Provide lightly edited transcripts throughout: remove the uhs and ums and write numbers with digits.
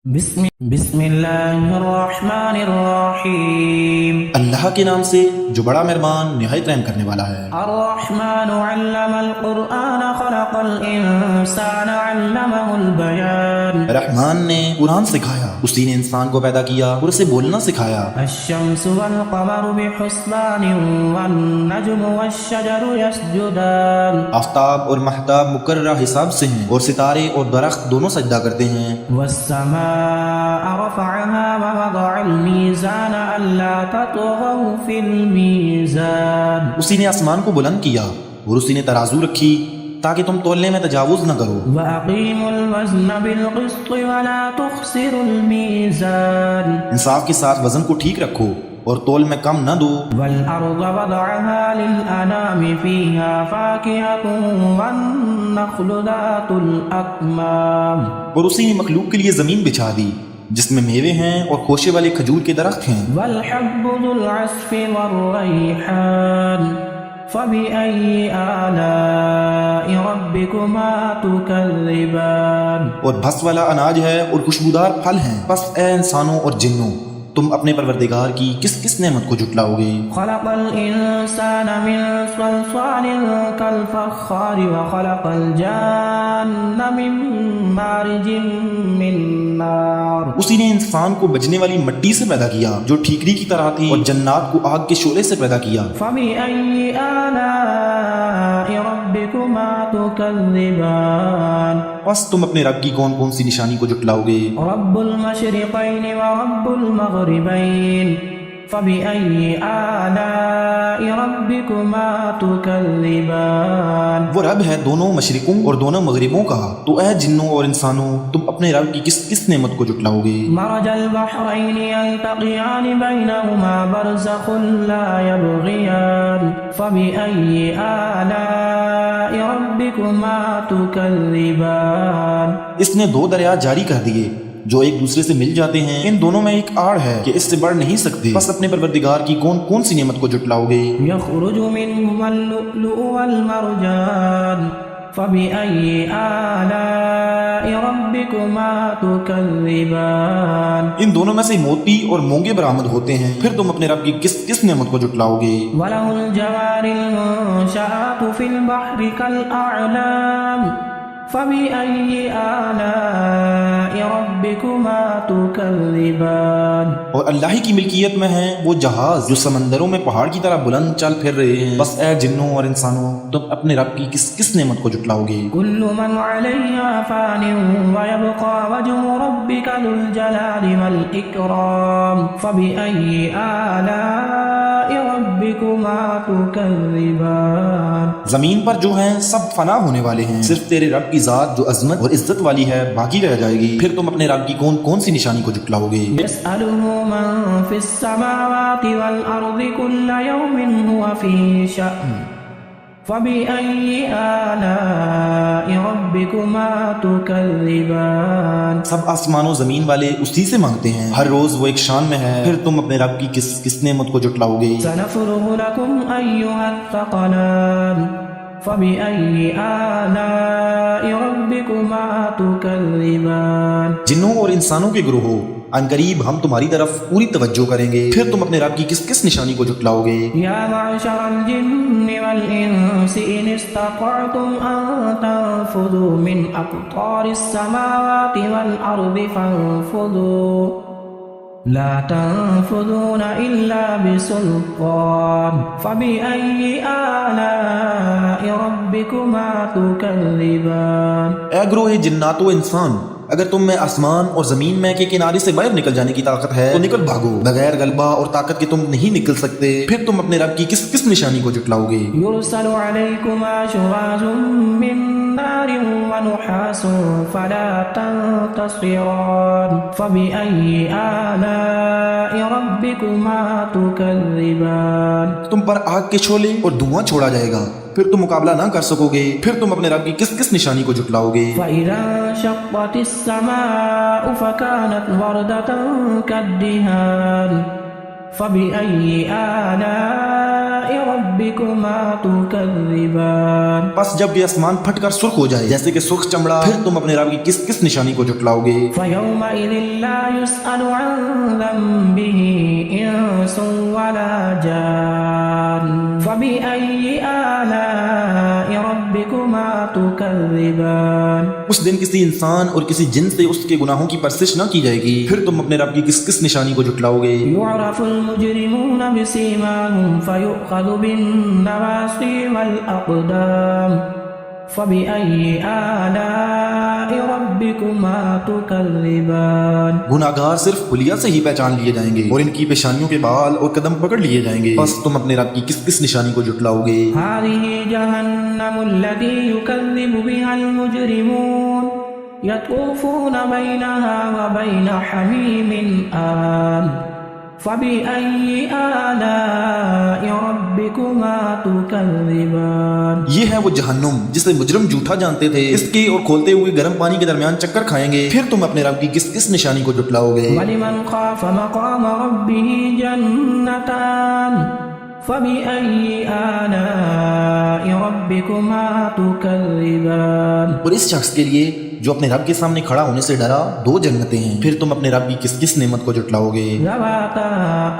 بسم اللہ الرحمن الرحیم۔ اللہ کے نام سے جو بڑا مہربان نہایت رحم کرنے والا ہے۔ الرحمن علم القرآن خلق الانسان علمہ البیان۔ رحمان نے قرآن سکھایا، اسی نے انسان کو پیدا کیا اور اسے بولنا سکھایا۔ الشمس والقمر بحسبان والنجم والشجر يسجدان۔ آفتاب اور مہتاب مقررہ حساب سے ہیں اور ستارے اور درخت دونوں سجدہ کرتے ہیں۔ والسماء رفعها ووضع الميزان ألا تطغوا في الميزان۔ اسی نے آسمان کو بلند کیا اور اسی نے ترازو رکھی تاکہ تم تولنے میں تجاوز نہ کرو۔ وَأَقِيمُوا الْوَزْنَ بِالْقِسْطِ وَلَا تُخْسِرُوا الْمِيزَانَ۔ انصاف کے ساتھ وزن کو ٹھیک رکھو اور تول میں کم نہ دو۔ وَالْأَرْضَ وَضَعَهَا لِلْأَنَامِ فِيهَا فَاكِهَةٌ وَالنَّخْلُ ذَاتُ الْأَكْمَامِ۔ اور اسی نے مخلوق کے لیے زمین بچھا دی جس میں میوے ہیں اور خوشے والے کھجور کے درخت ہیں۔ وَالْحَبُّ ذُو الْعَصْفِ وَالرَّيْحَانُ فَبِأَيِّ آلَاءِ رَبِّكُمَا تُكَذِّبَانِ۔ اور بھس والا اناج ہے اور خوشبودار پھل ہیں، پس اے انسانوں اور جنوں تم اپنے پروردگار کی کس کس نعمت کو جھٹلاؤ گے۔ خلق الانسان من صلصال كالفخار وخلق الجان من مارج من نار۔ اسی نے انسان کو بجنے والی مٹی سے پیدا کیا جو ٹھیکری کی طرح تھی اور جنات کو آگ کے شعلے سے پیدا کیا۔ فبأي آلاء ربكما تكذبان۔ پس تم اپنے رب کی کون کون سی نشانی کو جھٹلاؤ گے۔ رب المشرقين ورب المغربين فبأي آلاء ربكما تكذبان۔ وہ رب ہے دونوں مشرقوں اور دونوں مغربوں کا، تو اے جنوں اور انسانوں تم اپنے رب کی کس کس نعمت کو جھٹلاؤ گے۔ مرج البحرين يلتقيان بينهما برزخ لا يبغيان فبأي آلاء ربكما تكذبان۔ اس نے دو دریا جاری کر دیے جو ایک دوسرے سے مل جاتے ہیں، ان دونوں میں ایک آڑ ہے کہ اس سے بڑھ نہیں سکتے، بس اپنے پروردگار کی کون کون سی نعمت کو جھٹلاؤ گے۔ يخرج منهما اللؤلؤ والمرجان فبأي آلاء ربكما تكذبان۔ ان دونوں میں سے موتی اور مونگے برآمد ہوتے ہیں، پھر تم اپنے رب کی کس کس نعمت کو جھٹلاؤ گے۔ وله الجوار المنشآت في البحر كالأعلام فبأي آلاء ربكما تكذبان۔ اور اللہ ہی کی ملکیت میں ہیں وہ جہاز جو سمندروں میں پہاڑ کی طرح بلند چل پھر رہے ہیں، بس اے جنوں اور انسانوں تم اپنے رب کی کس کس نعمت کو جھٹلاؤ گے۔ كل من عليها فان ويبقى وجه ربك ذو الجلال والإكرام فبأي آلاء ربكما تكذبان۔ زمین پر جو ہیں سب فنا ہونے والے ہیں، صرف تیرے رب کی ذات جو عظمت اور عزت والی ہے باقی رہ جائے گی، پھر تم اپنے رب کی کون کون سی نشانی کو جھٹلاؤ گے۔ يسأله من في السماوات والأرض كل يوم هو في شأن فبأي آلاء ربكما تكذبان۔ سب آسمان و زمین والے اسی سے مانگتے ہیں، ہر روز وہ ایک شان میں ہے، پھر تم اپنے رب کی کس کس نعمت کو جھٹلاؤ گے۔ سنفرغ لكم أيها الثقلان فبأي آلاء ربكما تكذبان۔ جنوں اور انسانوں کے گروہوں ان قریب ہم تمہاری طرف پوری توجہ کریں گے، پھر تم اپنے رب کی کس کس نشانی کو جھٹلاؤ گے۔ يا معشر الجن والإنس إن استطعتم أن تنفذوا من أقطار السماوات والأرض فانفذوا لا تنفذون إلا بسلطان فبأي آلاء ربكما تكذبان۔ اے گروہ جنات و انسان، اگر تم میں آسمان اور زمین میں کے کنارے سے باہر نکل جانے کی طاقت ہے تو نکل بھاگو، بغیر غلبہ اور طاقت کے تم نہیں نکل سکتے، پھر تم اپنے رب کی کس کس نشانی کو جھٹلاؤ گے۔ يرسل عليكما شواظ من نار ونحاس فلا تنتصران فبأي آلاء ربكما تكذبان۔ تم پر آگ کے شعلے اور دھواں چھوڑا جائے گا، پھر تم مقابلہ نہ کر سکو گے، پھر تم اپنے رب کی کس کس نشانی کو جھٹلاؤ گے۔ فإذا انشقت السماء فكانت وردة كالدهان فبأي آلاء ربكما تكذبان بس جب یہ آسمان پھٹ کر سرخ ہو جائے جیسے کہ سرخ چمڑا، پھر تم اپنے رب کی کس کس نشانی کو جھٹلاؤ گے؟ فيومئذ لا يسأل عن ذنبه إنس ولا جان فبأي آلاء ربكما تكذبان اس دن کسی انسان اور کسی جن سے اس کے گناہوں کی پرسش نہ کی جائے گی، پھر تم اپنے رب کی کس کس نشانی کو جھٹلاؤ گے؟ يعرف المجرمون بسيماهم فيؤخذ بالنواصي والأقدام فبأي آلاء ربكما تكذبان گناہگار صرف خلیہ سے ہی پہچان لیے جائیں گے اور ان کی پیشانیوں کے بال اور قدم پکڑ لیے جائیں گے، بس تم اپنے رب کی کس کس نشانی کو جھٹلاؤ گے؟ هذه جهنم التي يكذب بها المجرمون يطوفون بينها وبين حميم آن فبأي آلاء ربكما تكذبان یہ ہے وہ جہنم جسے مجرم جھوٹا جانتے تھے، اس کے اور کھولتے ہوئے گرم پانی کے درمیان چکر کھائیں گے، پھر تم اپنے رب کی کس کس نشانی کو جھٹلاؤ گے؟ ولمن خاف مقام ربه جنتان فبأي آلاء ربكما تكذبان اور اس شخص کے لیے جو اپنے رب کے سامنے کھڑا ہونے سے ڈرا دو جنتیں ہیں، پھر تم اپنے رب کی کس کس نعمت کو جھٹلاؤ گے؟ ذواتا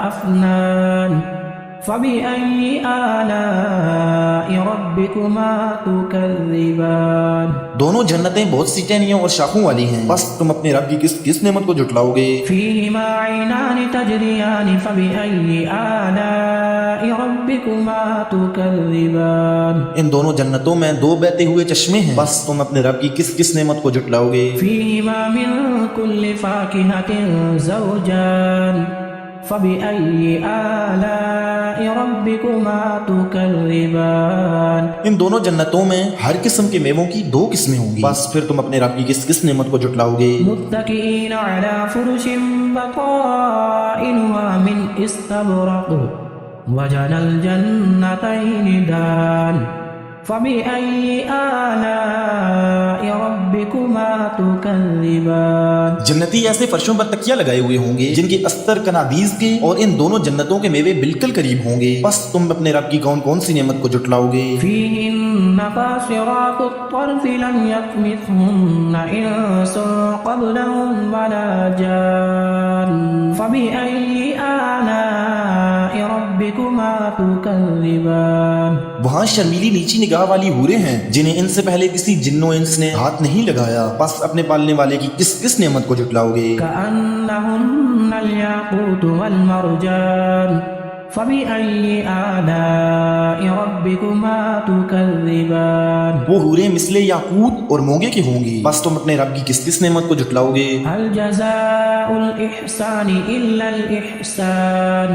افنان فبأي آلاء ربكما تكذبان دونوں جنتیں بہت سی ٹہنیوں اور شاخوں والی ہیں، بس تم اپنے رب کی کس کس نعمت کو جھٹلاؤ گے؟ فيهما عينان تجريان فبأي آلاء ربكما تكذبان ان دونوں جنتوں میں دو بہتے ہوئے چشمے ہیں، بس تم اپنے رب کی کس کس نعمت کو جھٹلاؤ گے؟ فيهما من كل فاكهة زوجان فبأي آلاء ربكما تكذبان ان دونوں جنتوں میں ہر قسم کے میووں کی دو قسمیں ہوں گی، بس پھر تم اپنے رب کی کس کس نعمت کو جھٹلاؤ گے؟ متكئين على فرش بطائنها من استبرق وجنى الجنتين دان فبأي آلاء ربكما تكذبان جنتی ایسے فرشوں پر تکیہ لگائے ہوئے ہوں گے جن کے استر کنادیز کے اور ان دونوں جنتوں کے میوے بالکل قریب ہوں گے، بس تم اپنے رب کی کون کون سی نعمت کو جھٹلاؤ گے؟ فيهن قاصرات الطرف لم يطمثهن إنس قبلهم ولا جان فبأي آلاء ربكما تكذبان وہاں شرمیلی نیچی نگاہ والی حوریں ہیں جنہیں ان سے پہلے کسی جن و انس نے ہاتھ نہیں لگایا، بس اپنے پالنے والے کی کس کس نعمت کو جھٹلاؤ گے؟ كأنهن الياقوت والمرجان فبأي آلاء ربكما تكذبان وہ حوریں مثل یاقوت اور مونگے کی ہوں گی، بس تم اپنے رب کی کس کس نعمت کو جھٹلاؤ گے؟ هل جزاء الإحسان إلا الإحسان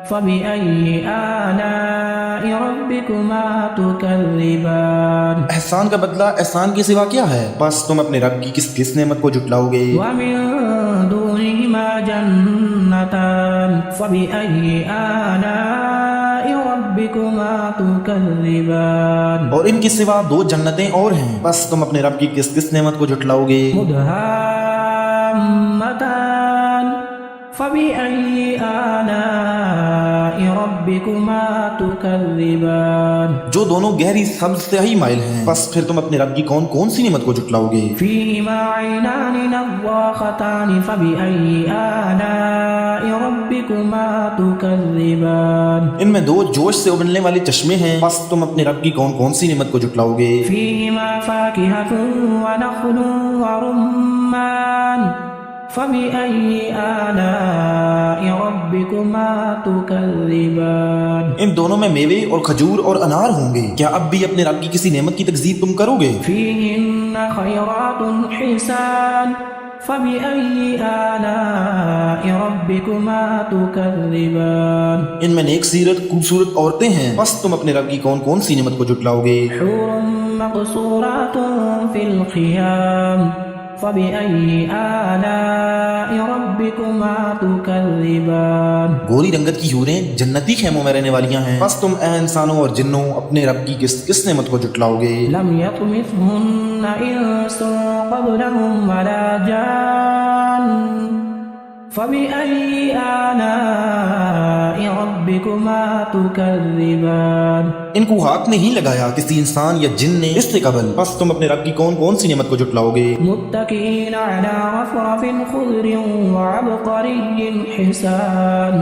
فبأي آلاء ربكما تكذبان احسان کا بدلہ احسان کے سوا کیا ہے، بس تم اپنے رب کی کس کس نعمت کو جھٹلاؤ گے؟ ومن دونهما جنتان فبأي آلاء ربكما تكذبان اور ان کے سوا دو جنتیں اور ہیں، بس تم اپنے رب کی کس کس نعمت کو جھٹلاؤ گے؟ مدهامتان فبأي آلاء ربكما تكذبان جو دونوں گہری سبز سیاہی مائل ہیں، بس پھر تم اپنے رب کی کون کون سی نعمت کو جھٹلاؤ گے؟ فيهما عينان نضاختان فبأي آلاء ربكما تكذبان ان میں دو جوش سے ابلنے والے چشمے ہیں، بس تم اپنے رب کی کون کون سی نعمت کو جھٹلاؤ گے؟ فيهما فاكهة ونخل ورمان فبأي آلاء ربكما تكذبان ان دونوں میں میوے اور کھجور اور انار ہوں گے، کیا اب بھی اپنے رب کی کسی نعمت کی تکذیب تم کرو گے؟ فيهن خيرات حسان فبأي آلاء ربكما تكذبان ان میں نیک سیرت خوبصورت عورتیں ہیں، بس تم اپنے رب کی کون کون سی نعمت کو جھٹلاؤ گے؟ حور مقصورات في الخيام فبأي آلاء ربكما تكذبان گوری رنگت کی حوریں جنتی خیموں میں رہنے والیاں ہیں، بس تم اے انسانوں اور جنوں اپنے رب کی کس کس نعمت کو جھٹلاؤ گے؟ لم يطمثهن إنس قبلهم ولا جان فبأي آلاء ربكما تكذبان ان کو ہاتھ نہیں لگایا کسی انسان یا جن نے اس سے قبل، پس تم اپنے رب کی کون کون سی نعمت کو جھٹلاؤ گے؟ متكئين على رفرف خضر وعبقري حسان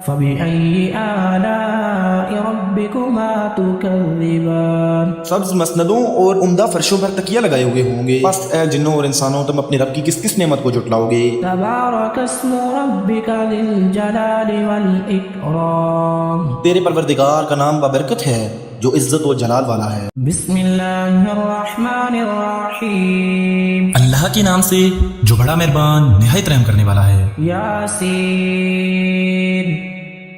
فبأي آلاء ربكما تكذبان سبز مسندوں اور عمدہ فرشوں پر تکیہ لگائے ہوئے ہوں گے، پس اے جنوں اور انسانوں تم اپنے رب کی کس کس نعمت کو جھٹلاؤ گے؟ تبارك اسم ربك ذي الجلال والإكرام تیرے پروردگار کا نام بابرکت ہے جو عزت و جلال والا ہے۔ بسم اللہ الرحمن الرحیم اللہ کے نام سے جو بڑا مہربان نہایت رحم کرنے والا ہے۔ یاسین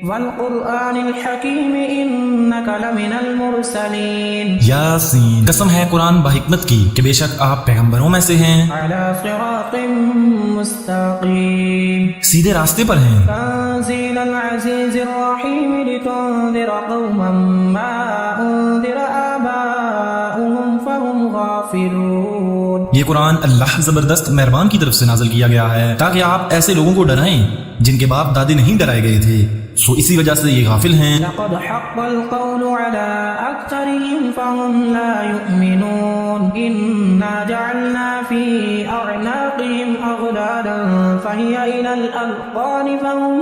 والقرآن الحکیم انک لمن المرسلین یاسین، قسم ہے قرآن بحکمت کی کہ بے شک آپ پیغمبروں میں سے ہیں، علی صراط مستقیم سیدھے راستے پر ہیں۔ تنزیل العزیز الرحیم لتنذر قوما ما انذر آباؤهم فهم غافلون یہ قرآن اللہ زبردست مہربان کی طرف سے نازل کیا گیا ہے تاکہ آپ ایسے لوگوں کو ڈرائیں جن کے باپ دادے نہیں ڈرائے گئے تھے، سو اسی وجہ سے یہ غافل ہیں۔ لقد حق القول على أكثرهم فهم لا يؤمنون إنا جعلنا في أعناقهم أغلالا فهي إلى الأذقان فهم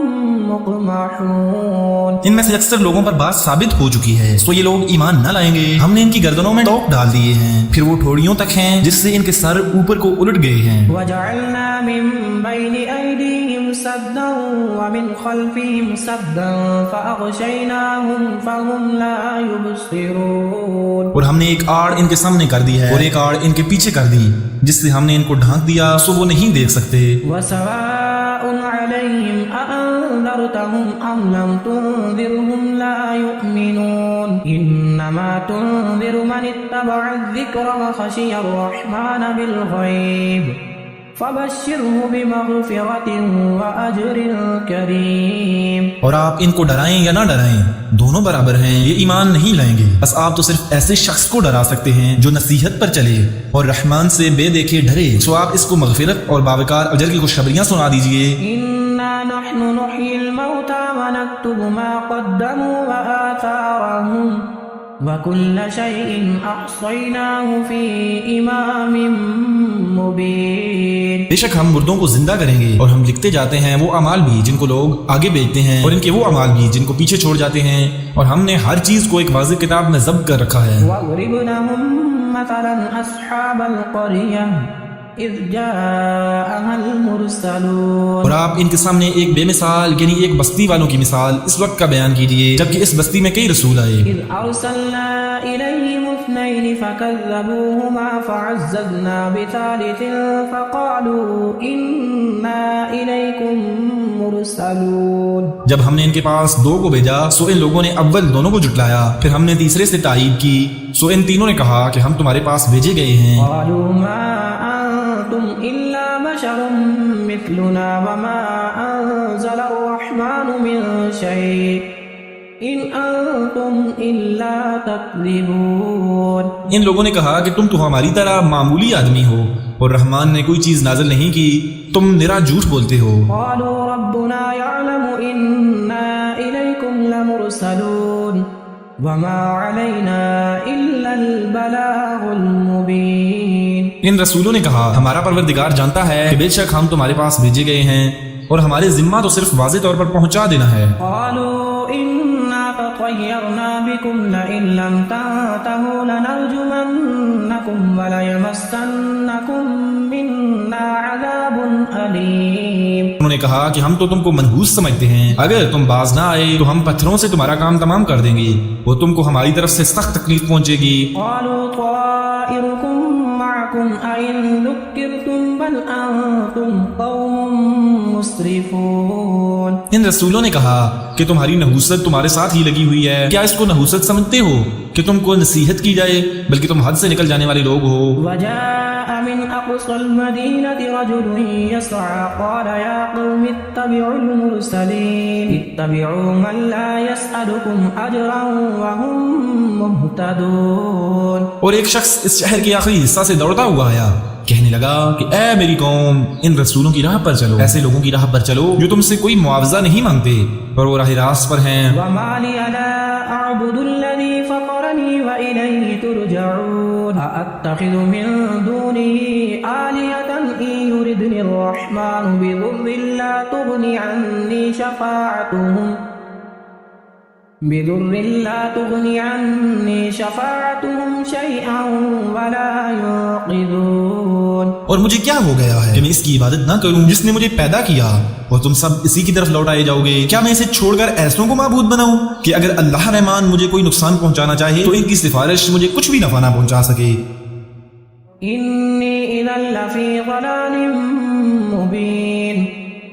مقمحون ان میں سے اکثر لوگوں پر بات ثابت ہو چکی ہے، سو یہ لوگ ایمان نہ لائیں گے۔ ہم نے ان کی گردنوں میں ٹوک ڈال دیے ہیں، پھر وہ ٹھوڑیوں تک ہیں جس سے ان کے سر اوپر کو الٹ گئے ہیں۔ وجعلنا من بين أيديهم سدا ومن خلفهم سدا فأغشيناهم فهم لا يبصرون اور ہم نے ایک آڑ ان کے سامنے کر دی ہے اور ایک آڑ ان کے پیچھے کر دی جس سے ہم نے ان کو ڈھانک دیا سو وہ نہیں دیکھ سکتے۔ وسواء عليهم أأنذرتهم أم لم تنذرهم لا يؤمنون إنما تنذر من اتبع الذكر وخشي الرحمن بالغيب فبشره بمغفرة وأجر كريم۔ اور آپ ان کو ڈرائیں یا نہ ڈرائیں دونوں برابر ہیں، یہ ایمان نہیں لائیں گے، بس آپ تو صرف ایسے شخص کو ڈرا سکتے ہیں جو نصیحت پر چلے اور رحمان سے بے دیکھے ڈرے، سو آپ اس کو مغفرت اور باوقار اجر کی خوشخبریاں سنا دیجئے۔ إنا نحن نحيي الموتى ونكتب ما قدموا وآثارهم وكل شيء أحصيناه في إمام مبين۔ بے شک ہم مردوں کو زندہ کریں گے اور ہم لکھتے جاتے ہیں وہ اعمال بھی جن کو لوگ آگے بھیجتے ہیں اور ان کے وہ اعمال بھی جن کو پیچھے چھوڑ جاتے ہیں، اور ہم نے ہر چیز کو ایک واضح کتاب میں ضبط کر رکھا ہے۔ واضرب لهم مثلا أصحاب القرية إذ جاءها المرسلون۔ اور آپ ان کے سامنے ایک بے مثال یعنی ایک بستی والوں کی مثال اس وقت کا بیان کیجیے جبکہ اس بستی میں کئی رسول آئے۔ إذ أرسلنا إليهم اثنين فكذبوهما فعززنا بثالث فقالوا إنا إليكم مرسلون۔ جب ہم نے ان کے پاس دو کو بھیجا سو ان لوگوں نے اول دونوں کو جھٹلایا، پھر ہم نے تیسرے سے تائید کی سو ان تینوں نے کہا کہ ہم تمہارے پاس بھیجے گئے ہیں۔ قالوا ما أنتم إلا بشر مثلنا وما أنزل الرحمن من شيء إن أنتم إلا تكذبون۔ ان لوگوں نے کہا کہ تم تو ہماری طرح معمولی آدمی ہو اور رحمان نے کوئی چیز نازل نہیں کی، تم نرا جھوٹ بولتے ہو۔ قالوا ربنا يعلم إنا إليكم لمرسلون وما علينا إلا البلاغ المبين۔ ان رسولوں نے کہا ہمارا پروردگار جانتا ہے کہ بے شک ہم تمہارے پاس بھیجے گئے ہیں اور ہمارے ذمہ تو صرف واضح طور پر پہنچا دینا ہے۔ قالوا إنا تطيرنا بكم لئن لم تنتهوا لنرجمنكم وليمسنكم منا عذاب أليم۔ انہوں نے کہا کہ ہم تو تم کو منحوس سمجھتے ہیں، اگر تم باز نہ آئے تو ہم پتھروں سے تمہارا کام تمام کر دیں گے، وہ تم کو ہماری طرف سے سخت تکلیف پہنچے گی۔ قالوا طائركم معكم أئن ذكرتم بل أنتم قوم مسرفون۔ ان رسولوں نے کہا کہ تمہاری نحوست تمہارے ساتھ ہی لگی ہوئی ہے، کیا اس کو نحوست سمجھتے ہو کہ تم کو نصیحت کی جائے، بلکہ تم حد سے نکل جانے والے لوگ ہو۔ وجاء من أقصى المدينة رجل يسعى قال يا قوم اتبعوا المرسلين اتبعوا من لا يسألكم أجرا وهم مهتدون۔ اور ایک شخص اس شہر کے آخری حصہ سے دوڑتا ہوا آیا، کہنے لگا کہ اے میری قوم، ان رسولوں کی راہ پر چلو، ایسے لوگوں کی راہ پر چلو جو تم سے کوئی معاوضہ نہیں مانگتے اور وہ راہ راست پر ہیں۔ وما لي لا أعبد الذي فطرني وإليه ترجعون أأتخذ من دونه آلهة إن يردني الرحمن بضر لا تغني عني شفاعتهم شيئا ولا ينقذون۔ اور مجھے کیا ہو گیا ہے کہ میں اس کی عبادت نہ کروں جس نے مجھے پیدا کیا، اور تم سب اسی کی طرف لوٹائے جاؤ گے؟ کیا میں اسے چھوڑ کر ایسوں کو معبود بناؤں کہ اگر اللہ رحمان مجھے کوئی نقصان پہنچانا چاہے تو ان کی سفارش مجھے کچھ بھی نفع نہ پہنچا سکے؟ إني إذا لفي ضلال مبين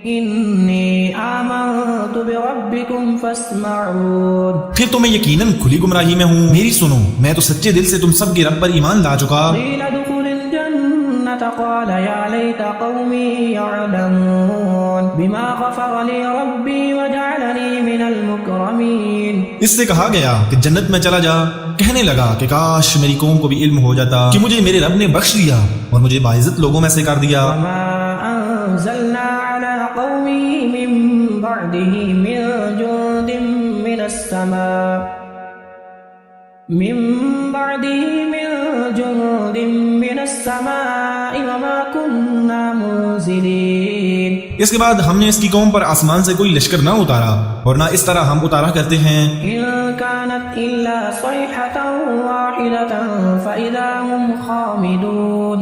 إني آمنت بربكم فاسمعون۔ پھر تو میں یقیناً کھلی گمراہی میں ہوں، میری سنو، میں تو سچے دل سے تم سب کے رب پر ایمان لا چکا۔ قيل ادخل الجنة قال يا ليت قومي يعلمون بما غفر لي ربي وجعلني من المكرمين۔ اس سے کہا گیا کہ جنت میں چلا جا، کہنے لگا کہ کاش میری قوم کو بھی علم ہو جاتا کہ مجھے میرے رب نے بخش دیا اور مجھے باعزت لوگوں میں سے کر دیا۔ وما أنزلنا على قومه من بعده من جند من السماء وما كنا منزلين۔ اس کے بعد ہم نے اس کی قوم پر آسمان سے کوئی لشکر نہ اتارا اور نہ اس طرح ہم اتارا کرتے ہیں۔ إن كانت إلا صيحة واحدة فإذا هم خامدون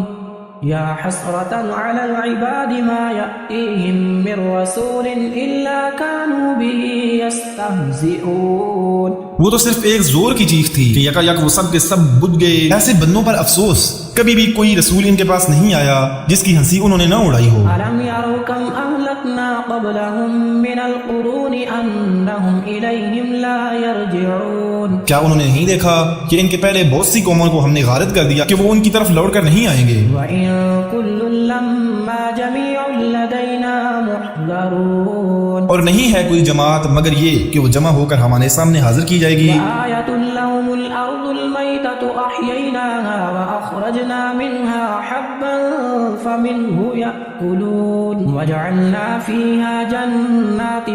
يا حسرة على العباد ما يأتيهم من رسول إلا كانوا به يستهزئون۔ وہ تو صرف ایک زور کی چیخ تھی کہ یکا یک وہ سب کے سب بجھ گئے۔ ایسے بندوں پر افسوس، کبھی بھی کوئی رسول ان کے پاس نہیں آیا جس کی ہنسی انہوں نے نہ اڑائی ہو۔ ألم يروا كم أهلكنا قبلهم من القرون أنهم إليهم لا يرجعون۔ کیا انہوں نے نہیں دیکھا کہ ان کے پہلے بہت سی قوموں کو ہم نے غارت کر دیا کہ وہ ان کی طرف لوٹ کر نہیں آئیں گے۔ وإن كل لما جميع لدينا محضرون۔ اور نہیں ہے کوئی جماعت مگر یہ کہ وہ جمع ہو کر ہمارے سامنے حاضر کی جائے گی۔ وآية لهم الأرض الميتة أحييناها وأخرجنا منها حبا فمنه يأكلون وجعلنا فيها جنات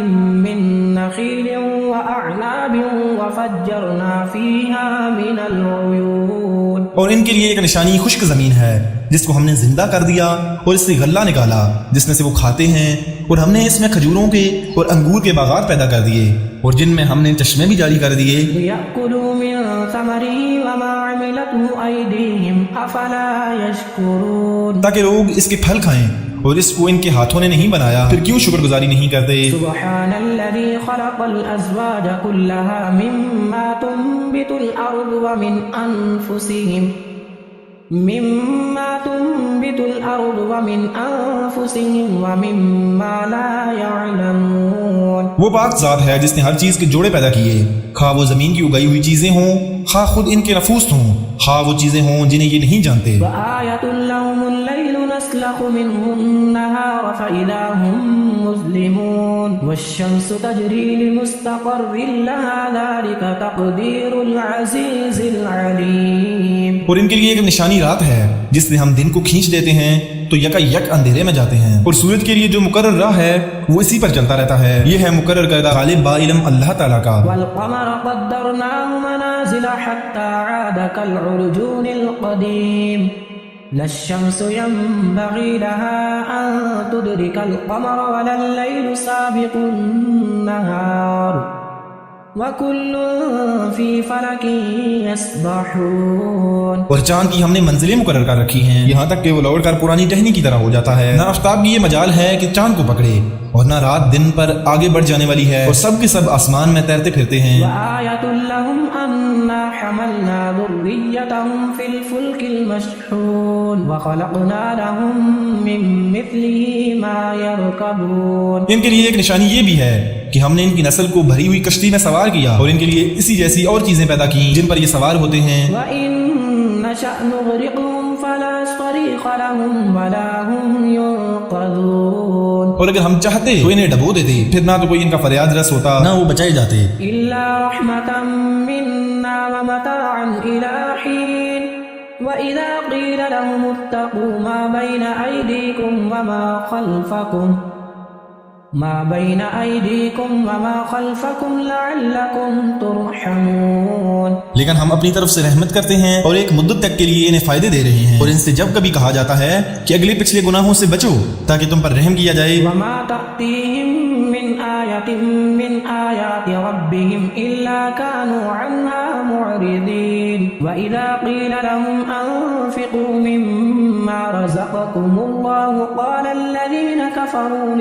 من نخيل وأعناب وفجرنا فيها من العيون۔ اور ان کے لیے ایک نشانی خشک زمین ہے جس کو ہم نے زندہ کر دیا اور اس سے غلہ نکالا جس میں سے وہ کھاتے ہیں، اور ہم نے اس میں کھجوروں کے اور انگور کے باغات پیدا کر دیے اور جن میں ہم نے چشمے بھی جاری کر دیے۔ ليأكلوا من ثمره وما عملته أيديهم أفلا يشكرون۔ تاکہ لوگ اس کے پھل کھائیں اور اس کو ان کے hاتھوں نے نہیں بنایا، پھر کیوں شکر گزاری نہیں کرتے؟ سبحان الذي خلق الأزواج كلها مما تنبت الأرض ومن أنفسهم ومما لا يعلمون۔ وہ پاک ذات ہے جس نے ہر چیز کے جوڑے پیدا کیے، خواہ وہ زمین کی اگائی ہوئی چیزیں ہوں، خواہ خود ان کے نفوس ہوں، خواہ وہ چیزیں ہوں جنہیں یہ نہیں جانتے۔ وآية لهم الليل نسلخ منه النهار فإذا هم مظلمون والشمس تجري لمستقر لها ذلك تقدير العزيز العليم۔ اور ان کے لیے ایک نشانی رات ہے جس میں ہم دن کو کھینچ دیتے ہیں تو یکا یک اندھیرے میں جاتے ہیں، اور سورج کے لیے جو مقرر راہ ہے وہ اسی پر چلتا رہتا ہے۔ یہ ہے مقرر کردہ غالب با علم اللہ تعالیٰ کا۔ والقمر قدرناه منازل حتى عاد كالعرجون القديم لا الشمس ينبغي لها أن تدرك القمر ولا الليل سابق النهار وَكُلٌّ فِي فَلَكٍ يَسْبَحُونَ۔ اور چاند کی ہم نے منزلیں مقرر کر رکھی ہیں یہاں تک کہ وہ لوٹ کر پرانی ٹہنی کی طرح ہو جاتا ہے۔ نہ آفتاب کی یہ مجال ہے کہ چاند کو پکڑے اور نہ رات دن پر آگے بڑھ جانے والی ہے، اور سب کے سب آسمان میں تیرتے پھرتے ہیں۔ وَآيَةٌ لَهُمْ أَنَّا حَمَلْنَا ذُرِّيَّتَهُمْ فِي الْفُلْكِ الْمَشْحُونِ وَخَلَقْنَا لَهُم مِّن مِّثْلِهِ مَا يَرْكَبُونَ۔ ان کے لیے ایک نشانی یہ بھی ہے کہ ہم نے ان کی نسل کو بھری ہوئی کشتی میں سوار کیا اور ان کے لیے اسی جیسی اور چیزیں پیدا کی جن پر یہ سوار ہوتے ہیں۔ وَإِن نَّشَأْ نُغْرِقْهُمْ فَلَا صَرِيخَ لَهُمْ وَلَا هُمْ يُنقَذُونَ۔ اور اگر ہم چاہتے تو انہیں ڈبو دیتے، پھر نہ تو کوئی ان کا فریاد رس ہوتا نہ وہ بچائے جاتے۔ إِلَّا رَحْمَةً مِّنَّا وَمَتَاعًا إِلَىٰ حِينٍ وإذا قيل لهم اتقوا ما بين أيديكم وما خلفكم لعلكم ترحمون. لیکن ہم اپنی طرف سے رحمت کرتے ہیں اور ایک مدت تک کے لیے انہیں فائدے دے رہے ہیں، اور ان سے جب کبھی کہا جاتا ہے کہ اگلے پچھلے گناہوں سے بچو تاکہ تم پر رحم کیا جائے، وما تأتيهم من آية من آيات ربهم إلا كانوا عنها معرضين. وإذا قيل لهم أنفقوا مما رزقكم الله قال الذين كفروا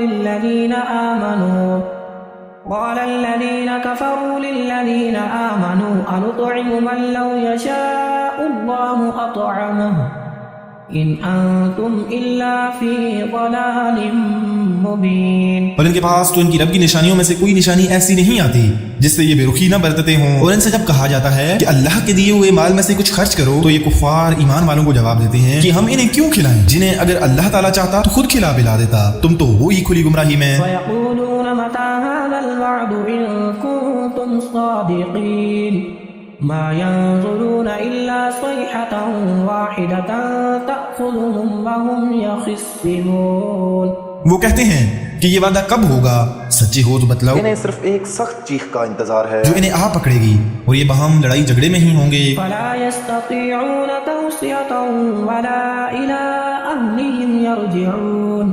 للذين آمنوا أنطعم من لو يشاء الله أطعمه إن أنتم إلا في ضلال مبين. اور ان کے پاس تو ان کی رب کی نشانیوں میں سے کوئی نشانی ایسی نہیں آتی جس سے یہ بے رخی نہ برتتے ہوں. اور ان سے جب کہا جاتا ہے کہ اللہ کے دیے ہوئے مال میں سے کچھ خرچ کرو تو یہ کفار ایمان والوں کو جواب دیتے ہیں کہ ہم انہیں کیوں کھلائیں جنہیں اگر اللہ تعالیٰ چاہتا تو خود کھلا پلا دیتا، تم تو وہی کھلی گمراہی میں. ويقولون متى هذا الوعد إن كنتم صادقين ما ينظرون إلا صيحة واحدة تأخذهم وهم يخصمون. وہ کہتے ہیں کہ یہ وعدہ کب ہوگا، سچے ہو تو بتلاؤ. انہیں صرف ایک سخت چیخ کا انتظار ہے جو انہیں آ پکڑے گی اور یہ باہم لڑائی جھگڑے میں ہی ہوں گے. فلا يستطيعون توصية ولا إلى أهلهم يرجعون.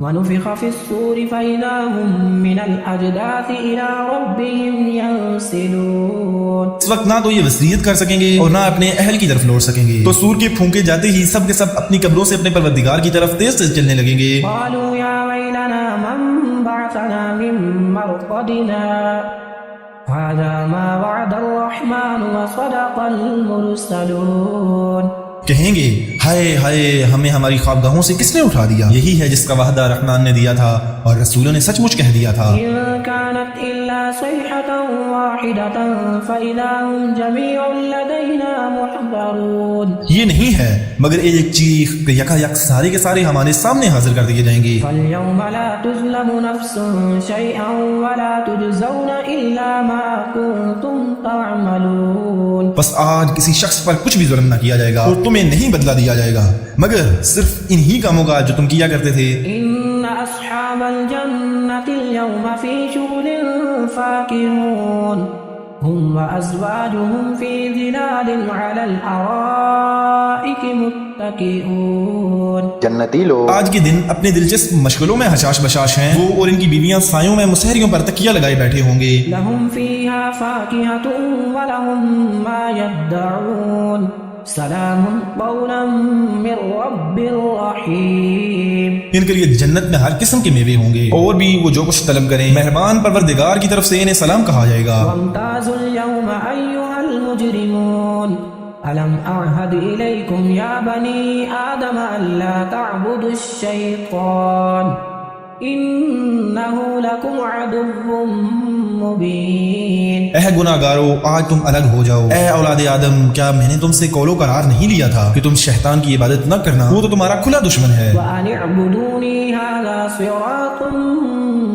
ونفخ في الصور فإذا هم من الأجداث إلى ربهم ينسلون. اس وقت نہ تو یہ وصیت کر سکیں گے اور نہ اپنے اہل کی طرف لوٹ سکیں گے، تو سور کے پھونکے جاتے ہی سب کے سب اپنی قبروں سے اپنے پروردگار کی طرف تیز تیز چلنے لگیں گے. قالوا يا ويلنا من بعثنا من مرقدنا هذا ما وعد الرحمن وصدق المرسلون. کہیں گے ہائے ہائے ہمیں ہماری خوابگاہوں سے کس نے اٹھا دیا، یہی ہے جس کا وعدہ رحمان نے دیا تھا اور رسولوں نے سچ مچ کہہ دیا تھا. إن كانت إلا صيحة واحدة فإذا هم جميع لدينا محضرون. یہ نہیں ہے مگر ایک چیخ کہ یکا یک سارے کے سارے ہمارے سامنے حاضر کر دیے جائیں گے. فاليوم لا تظلم نفس شيئا ولا تجزون إلا ما كنتم تعملون. بس آج کسی شخص پر کچھ بھی ظلم نہ کیا جائے گا اور تمہیں نہیں بدلہ دیا جائے گا مگر صرف انہی کاموں کا جو تم کیا کرتے تھے. إن أصحاب الجنة اليوم في شغل فاكهون هم وأزواجهم في ظلال على الأرائك متكئون. جنتی لوگ آج کے دن اپنے دلچسپ مشغلوں میں حشاش بشاش ہیں، وہ اور ان کی بیویاں سایوں میں مسہریوں پر تکیہ لگائے بیٹھے ہوں گے. لهم فيها فاكهة ولهم ما يدعون سلام قولا من رب رحیم. ان کے لیے جنت میں ہر قسم کے میوے ہوں گے اور بھی وہ جو کچھ طلب کریں، مہربان پروردگار کی طرف سے انہیں سلام کہا جائے گا. وامتازوا اليوم أيها المجرمون ألم أعهد إليكم يا بني آدم ألا تعبدوا الشيطان إنه لكم عدو مبين. اے گناہگارو آج تم الگ ہو جاؤ. اے اولاد آدم کیا میں نے تم سے قول و قرار نہیں لیا تھا کہ تم شیطان کی عبادت نہ کرنا، وہ تو تمہارا کھلا دشمن ہے. وأن اعبدوني هذا صراط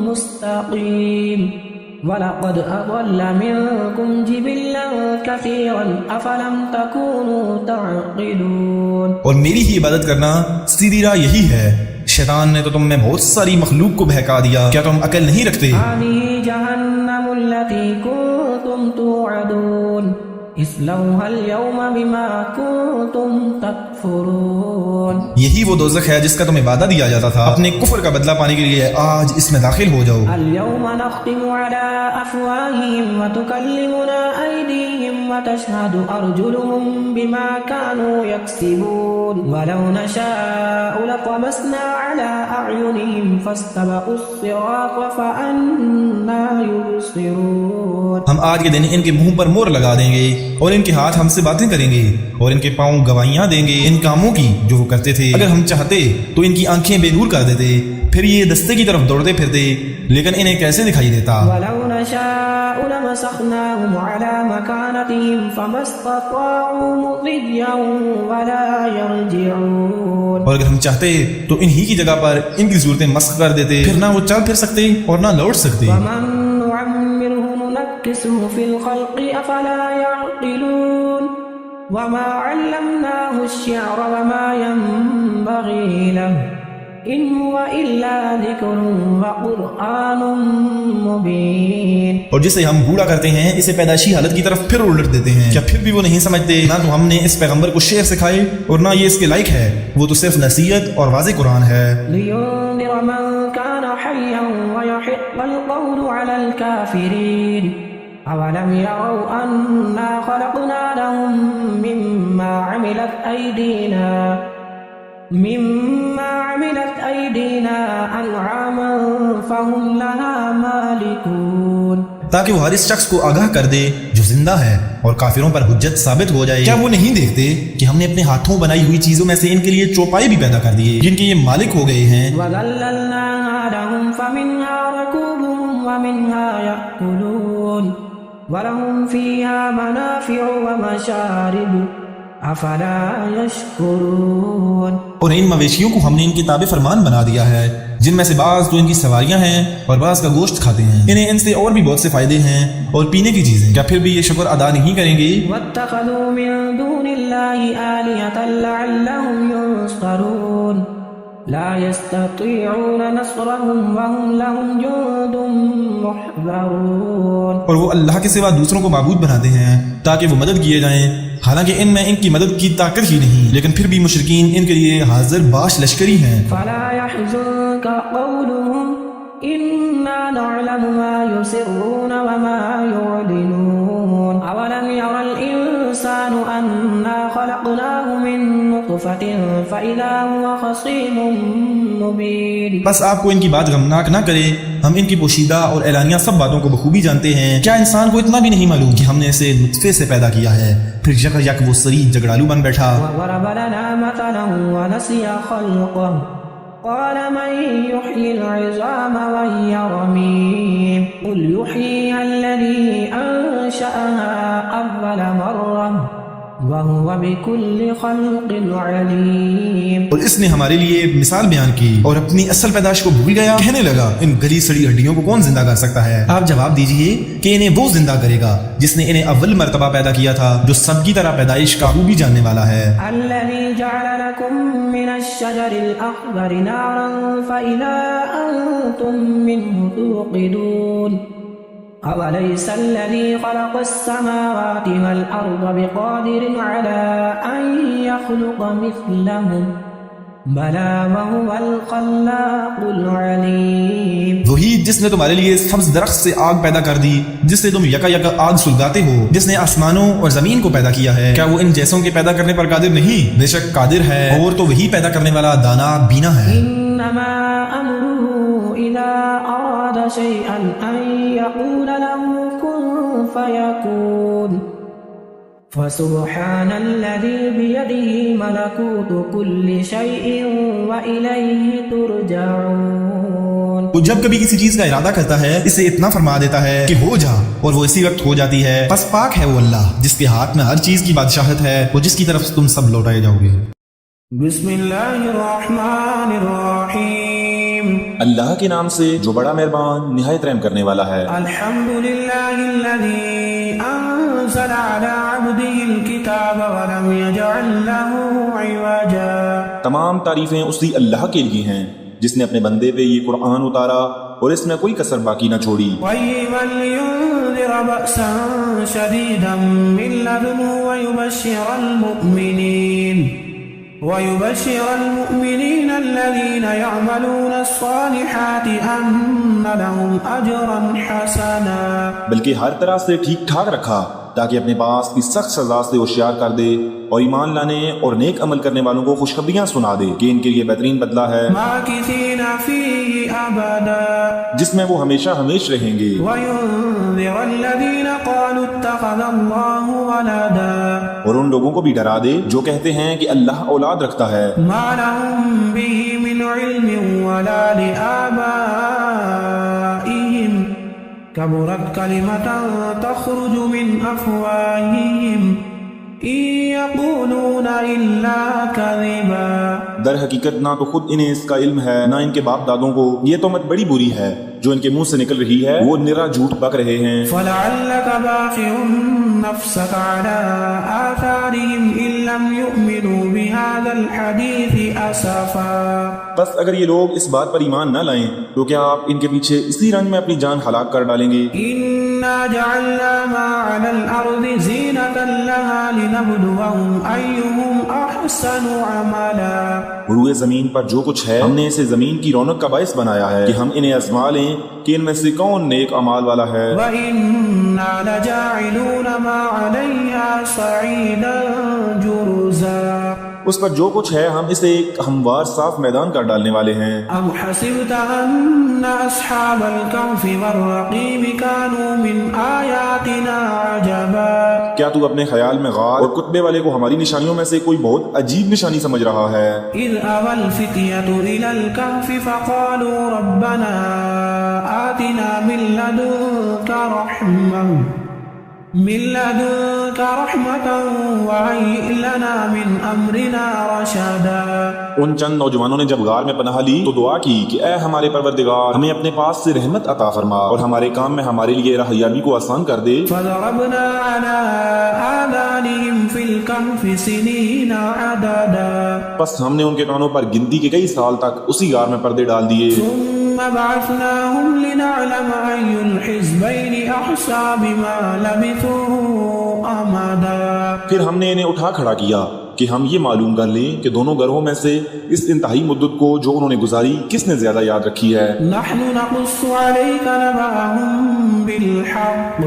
مستقيم وَلَقَدْ أَضَلَّ مِنْكُمْ جِبِلًّا كَثِيرًا أَفَلَمْ تَكُونُوا تَعْقِلُونَ. اور میری ہی عبادت کرنا سیدھی راہ یہی ہے. شیطان نے تو تم میں بہت ساری مخلوق کو بہکا دیا، کیا تم عقل نہیں رکھتے؟ هَذِهِ جَهَنَّمُ الَّتِي كُنْتُمْ تُوعَدُونَ اصْلَوْهَا الْيَوْمَ بِمَا كُنْتُمْ تَكْفُرُونَ. یہی وہ دوزخ ہے جس کا تمہیں وعدہ دیا جاتا تھا، اپنے کفر کا بدلہ پانے کے لیے آج اس میں داخل ہو جاؤ. الْيَوْمَ نَخْتِمُ عَلَى أَفْوَاهِهِمْ وَتُكَلِّمُنَا أَيْدِيهِمْ وَتَشْهَدُ أَرْجُلُهُمْ بِمَا كَانُوا يَكْسِبُونَ وَلَوْ نَشَاءُ لَطَمَسْنَا عَلَى أَعْيُنِهِمْ فَاسْتَبَقُوا الصِّرَاطَ فَأَنَّىٰ يُبْصِرُونَ. ہم آج کے دن ان کے منہ پر مور لگا دیں گے اور ان کے ہاتھ ہم سے باتیں کریں گے اور ان کے پاؤں گواہیاں دیں گے ان کاموں کی جو وہ کرتے تھے. اگر ہم چاہتے تو ان کی آنکھیں بے نور کر دیتے، پھر یہ دستے کی طرف دوڑتے پھرتے، لیکن انہیں کیسے دکھائی دیتا؟ وَلَوْ نَشَاءُ لَمَسَخْنَاهُمْ عَلَىٰ مَكَانَتِهِمْ فَمَا اسْتَطَاعُوا مُضِيًّا وَلَا يَرْجِعُونَ. اور اگر ہم چاہتے تو انہی کی جگہ پر ان کی صورتیں مسخ کر دیتے، پھر نہ وہ چل پھر سکتے اور نہ لوٹ سکتے. وَمَن نُعَمِّرْهُ نُنَكِّسْهُ فِي الْخَلْقِ أَفَلَا يَعْقِلُونَ وما علمناه الشعر وما ينبغي له إن هو إلا ذكر وقرآن مبين. اور جسے ہم بوڑھا کرتے ہیں اسے پیدائشی حالت کی طرف پھر الٹ دیتے ہیں. کیا پھر بھی وہ نہیں سمجھتے؟ نہ تو ہم نے اس پیغمبر کو شعر سکھائے اور نہ یہ اس کے لائق ہے. وہ تو صرف نصیحت اور واضح قرآن ہے. لينذر من كان حيا ويحق القول على الكافرين. أولم يروا أنا خلقنا لهم مما عملت أيدينا أنعاما فهم لها مالكون. تاکہ وہ ہر اس شخص کو آگاہ کر دے جو زندہ ہے اور کافروں پر حجت ثابت ہو جائے. کیا وہ نہیں دیکھتے کہ ہم نے اپنے ہاتھوں بنائی ہوئی چیزوں میں سے ان کے لیے چوپائے بھی پیدا کر دیے جن کے یہ مالک ہو گئے ہیں. وَذَلَّلْنَاهَا لَهُمْ فَمِنْهَا رَكُوبُهُمْ وَمِنْهَا يَأْكُلُونَ وَلَهُمْ فِيهَا مَنَافِعُ وَمَشَارِبُ أَفَلَا يَشْكُرُونَ. اور ان مویشیوں کو ہم نے ان کی تابع فرمان بنا دیا ہے جن میں سے بعض تو ان کی سواریاں ہیں اور بعض کا گوشت کھاتے ہیں. انہیں ان سے اور بھی بہت سے فائدے ہیں اور پینے کی چیزیں. کیا پھر بھی یہ شکر ادا نہیں کریں گے؟ وَاتَّخَذُوا مِن دُونِ اللَّهِ آلِهَةً لَعَلَّهُمْ يُنصَرُونَ لَا يَسْتَطِيعُونَ نَصْرَهُمْ وَهُمْ لَهُمْ جُندٌ مُحْضَرُونَ. اور وہ اللہ کے سوا دوسروں کو معبود بناتے ہیں تاکہ وہ مدد کیے جائیں حالانکہ ان میں ان کی مدد کی طاقت ہی نہیں. لیکن پھر بھی مشرکین ان کے لیے حاضر باش لشکری ہیں. فَلَا يَحْزُنكَ قَوْلُهُمْ إِنَّا نَعْلَمُ مَا يُسِرُّونَ وَمَا يُعْلِنُونَ أَوَلَمْ يَرَ الْإِنسَانُ أَنَّا خَلَقْنَاهُ مِن نُّطْفَةٍ فَإِذَا هُوَ خَصِيمٌ مُّبِينٌ. بس آپ کو ان کی بات غمناک نہ کرے. ہم ان کی پوشیدہ اور اعلانیہ سب باتوں کو بخوبی جانتے ہیں. کیا انسان کو اتنا بھی نہیں معلوم کہ ہم نے اسے نطفے سے پیدا کیا ہے پھر یک یک وہ سری جگڑالو بن بیٹھا. وَضَرَبَ لَنَا مَثَلًا وَنَسِيَ خَلْقَهُ قَالَ مَن يُحْيِي الْعِظَامَ وَهِيَ رَمِيمٌ قُلْ يُحْيِيهَا الَّذِي أَنشَأَهَا أَوَّلَ مَرَّةٍ وَهُوَ بِكُلِّ خَلْقٍ عَلِيمٌ. اور اس نے ہمارے لیے مثال بیان کی اور اپنی اصل پیدائش کو بھول گیا. کہنے لگا ان گلی سڑی ہڈیوں کو کون زندہ کر سکتا ہے؟ آپ جواب دیجئے کہ انہیں وہ زندہ کرے گا جس نے انہیں اول مرتبہ پیدا کیا تھا جو سب کی طرح پیدائش کا خوبی جاننے والا ہے. الَّذِي جَعَلَ لَكُم مِّنَ الشَّجَرِ الْأَخْضَرِ نَارًا فَإِذَا أَنتُم مِّنْهُ تُوقِدُونَ أَوَلَيْسَ الَّذِي خَلَقَ السَّمَاوَاتِ وَالْأَرْضَ بِقَادِرٍ عَلَىٰ أَن يَخْلُقَ مِثْلَهُم بَلَىٰ وَهُوَ الْخَلَّاقُ الْعَلِيمُ. وہی جس نے تمہارے لیے سبز درخت سے آگ پیدا کر دی جس سے تم یکا یکا آگ سلگاتے ہو. جس نے آسمانوں اور زمین کو پیدا کیا ہے کیا وہ ان جیسوں کے پیدا کرنے پر قادر نہیں؟ بے شک قادر ہے اور تو وہی پیدا کرنے والا دانا بینا ہے. إِنَّمَا أَمْرُهُ إِذَا أَرَادَ شَيْئًا أَن يَقُولَ لَهُ كُن فَيَكُونُ فَسُبْحَانَ الَّذِي بِيَدِهِ مَلَكُوتُ كُلِّ شَيْءٍ وَإِلَيْهِ تُرْجَعُونَ. وہ جب کبھی کسی چیز کا ارادہ کرتا ہے اسے اتنا فرما دیتا ہے کہ ہو جا اور وہ اسی وقت ہو جاتی ہے. پس پاک ہے وہ اللہ جس کے ہاتھ میں ہر چیز کی بادشاہت ہے اور جس کی طرف تم سب لوٹائے جاؤ گے. بسم اللہ الرحمن الرحیم. اللہ کے نام سے جو بڑا مہربان نہایت رحم کرنے والا ہے. الحمد للہ الذی انزل علی عبده الکتاب ولم یجعل له عوجا. تمام تعریفیں اسی اللہ کے لیے ہیں جس نے اپنے بندے پہ یہ قرآن اتارا اور اس میں کوئی کسر باقی نہ چھوڑی. قیما لینذر بأسا شدیدا من لدنه ويبشر المؤمنين الذين يعملون الصالحات أن لهم أجرا حسنا. بلکہ ہر طرح سے ٹھیک ٹھاک رکھا تاکہ اپنے پاس کی سخت سزا سے ہوشیار کر دے اور ایمان لانے اور نیک عمل کرنے والوں کو خوشخبریاں سنا دے کہ ان کے لیے بہترین بدلہ ہے ماکثین فیہ ابدا جس میں وہ ہمیشہ ہمیش رہیں گے. وینذر الذین قالوا اتخذ اللہ ولدا اور ان لوگوں کو بھی ڈرا دے جو کہتے ہیں کہ اللہ اولاد رکھتا ہے. ما لهم به من علم ولا لآبائهم كبرت كلمة تخرج من أفواههم إن يقولون إلا كذبا. در حقیقت نہ تو خود انہیں اس کا علم ہے نہ ان کے باپ دادوں کو. یہ تہمت بڑی بری ہے جو ان کے منہ سے نکل رہی ہے، وہ نرا جھوٹ بک رہے ہیں. فَلَعَلَّكَ بَاخِعٌ نَفْسَكَ عَلَىٰ آثَارِهِمْ إِن لَّمْ يُؤْمِنُوا بِهَٰذَا الْحَدِيثِ أَسَفًا. بس اگر یہ لوگ اس بات پر ایمان نہ لائیں تو کیا آپ ان کے پیچھے اسی رنج میں اپنی جان ہلاک کر ڈالیں گے؟ إِنَّا جَعَلْنَا مَا عَلَى الْأَرْضِ زِينَةً لَّهَا لِنَبْلُوَهُمْ أَيُّهُمْ أَحْسَنُ عَمَلًا. روئے زمین پر جو کچھ ہے ہم نے اسے زمین کی رونق کا باعث بنایا ہے کہ ہم انہیں آزما لیں کہ ان میں سے کون نیک اعمال والا ہے. وَإِنَّا لَجَاعِلُونَ مَا عَلَيْهَا صَعِيدًا جُرُزًا. اس پر جو کچھ ہے ہم اسے ایک ہموار صاف میدان کر ڈالنے والے ہیں. أَمْ حَسِبْتَ أَنَّ أَصْحَابَ الْكَهْفِ وَالرَّقِيمِ كَانُوا مِنْ آيَاتِنَا عَجَبًا. کیا تو اپنے خیال میں غار اور کتبے والے کو ہماری نشانیوں میں سے کوئی بہت عجیب نشانی سمجھ رہا ہے؟ إِذْ أَوَى الْفِتْيَةُ إِلَى الْكَهْفِ فَقَالُوا رَبَّنَا آتِنَا مِن لَّدُنكَ رَحْمَةً وَهَيِّئْ لَنَا مِنْ أَمْرِنَا رَشَدًا. ان چند نوجوانوں نے جب غار میں پناہ لی تو دعا کی کہ اے ہمارے پروردگار ہمیں اپنے پاس سے رحمت عطا فرما اور ہمارے کام میں ہمارے لیے راہیابی کو آسان کر دے. فَضَرَبْنَا عَلَىٰ آذَانِهِمْ فِي الْكَهْفِ سِنِينَ عَدَدًا. بس ہم نے ان کے کانوں پر گنتی کے کئی سال تک اسی غار میں پردے ڈال دیے. ثُمَّ بَعَثْنَاهُمْ لِنَعْلَمَ أَيُّ الْحِزْبَيْنِ أَحْصَىٰ بِمَا لَبِثُوا أَمَدًا. پھر ہم نے انہیں اٹھا کھڑا کیا کہ ہم یہ معلوم کر لیں کہ دونوں گروہوں میں سے اس انتہائی مدت کو جو انہوں نے گزاری کس نے زیادہ یاد رکھی ہے. نَحْنُ نَقُصُّ عَلَيْكَ نَبَأَهُم بِالْحَقِّ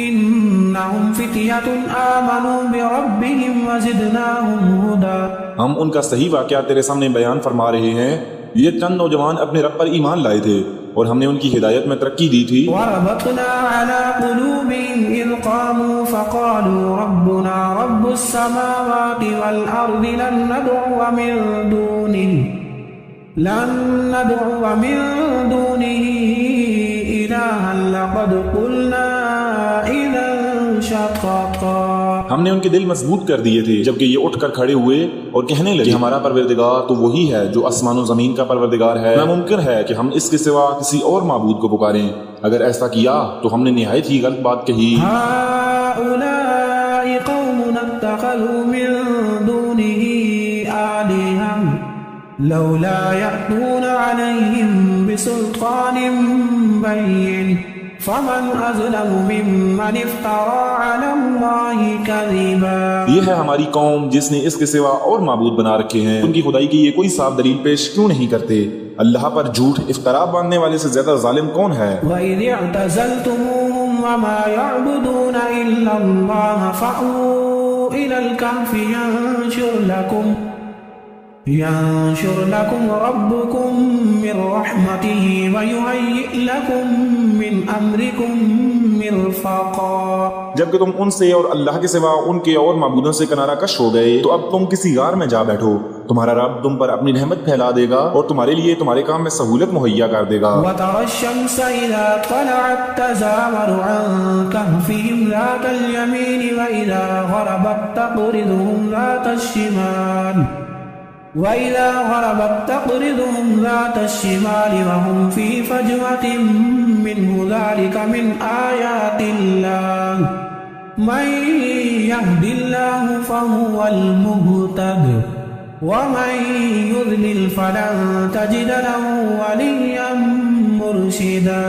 إِنَّهُمْ فِتْيَةٌ آمَنُوا بِرَبِّهِمْ وَزِدْنَاهُمْ هُدًى. ہم ان کا صحیح واقعہ تیرے سامنے بیان فرما رہے ہیں. یہ چند نوجوان اپنے رب پر ایمان لائے تھے اور ہم نے ان کی ہدایت میں ترقی دی تھی. وَرَبَطْنَا عَلَىٰ قُلُوبِهِمْ إِذْ قَامُوا فَقَالُوا رَبُّنَا رَبُّ السَّمَاوَاتِ وَالْأَرْضِ لَن نَّدْعُوَ مِن دُونِهِ إِلَٰهًا لَّقَدْ قُلْنَا إِذًا شَطَطًا. ہم نے ان کے دل مضبوط کر دیے تھے جبکہ یہ اٹھ کر کھڑے ہوئے اور کہنے لگے ہمارا پروردگار تو وہی ہے جو آسمان و زمین کا پروردگار ہے. ناممکن ہے کہ ہم اس کے سوا کسی اور معبود کو پکاریں. اگر ایسا کیا تو ہم نے نہایت ہی غلط بات کہی. هؤلاء قومنا اتخذوا من دونه آلهة لولا يأتون عليهم بسلطان بين فمن أظلم ممن افترى على الله كذبا. یہ ہے ہماری قوم جس نے اس کے سوا اور معبود بنا رکھے ہیں. ان کی خدائی کی یہ کوئی صاف دلیل پیش کیوں نہیں کرتے؟ اللہ پر جھوٹ افترا باندھنے والے سے زیادہ ظالم کون ہے؟ وَإِذِ اعْتَزَلْتُمُوهُمْ وَمَا يَعْبُدُونَ إِلَّا اللَّهَ فَأْوُوا إِلَى الْكَهْفِ ينشر لكم ربكم من رحمته ويهيئ لكم من أمركم مرفقا. جب کہ تم ان سے اور اللہ کے سوا ان کے اور معبودوں سے کنارہ کش ہو گئے تو اب تم کسی غار میں جا بیٹھو. تمہارا رب تم پر اپنی رحمت پھیلا دے گا اور تمہارے لیے تمہارے کام میں سہولت مہیا کر دے گا. وَتَرَى الشَّمْسَ إِذَا طَلَعَت تَّزَاوَرُ عَن كَهْفِهِمْ ذَاتَ الْيَمِينِ وَإِذَا غَرَبَت تَّقْرِضُهُمْ ذَاتَ الشِّمَالِ وَهُمْ فِي فَجْوَةٍ مِّنْهُ ذَلِكَ مِنْ آيَاتِ اللَّهِ مَن يَهْدِ اللَّهُ فَهُوَ الْمُهْتَدِ وَمَن يُضْلِلْ فَلَن تَجِدَ لَهُ وَلِيًّا مُرْشِدًا.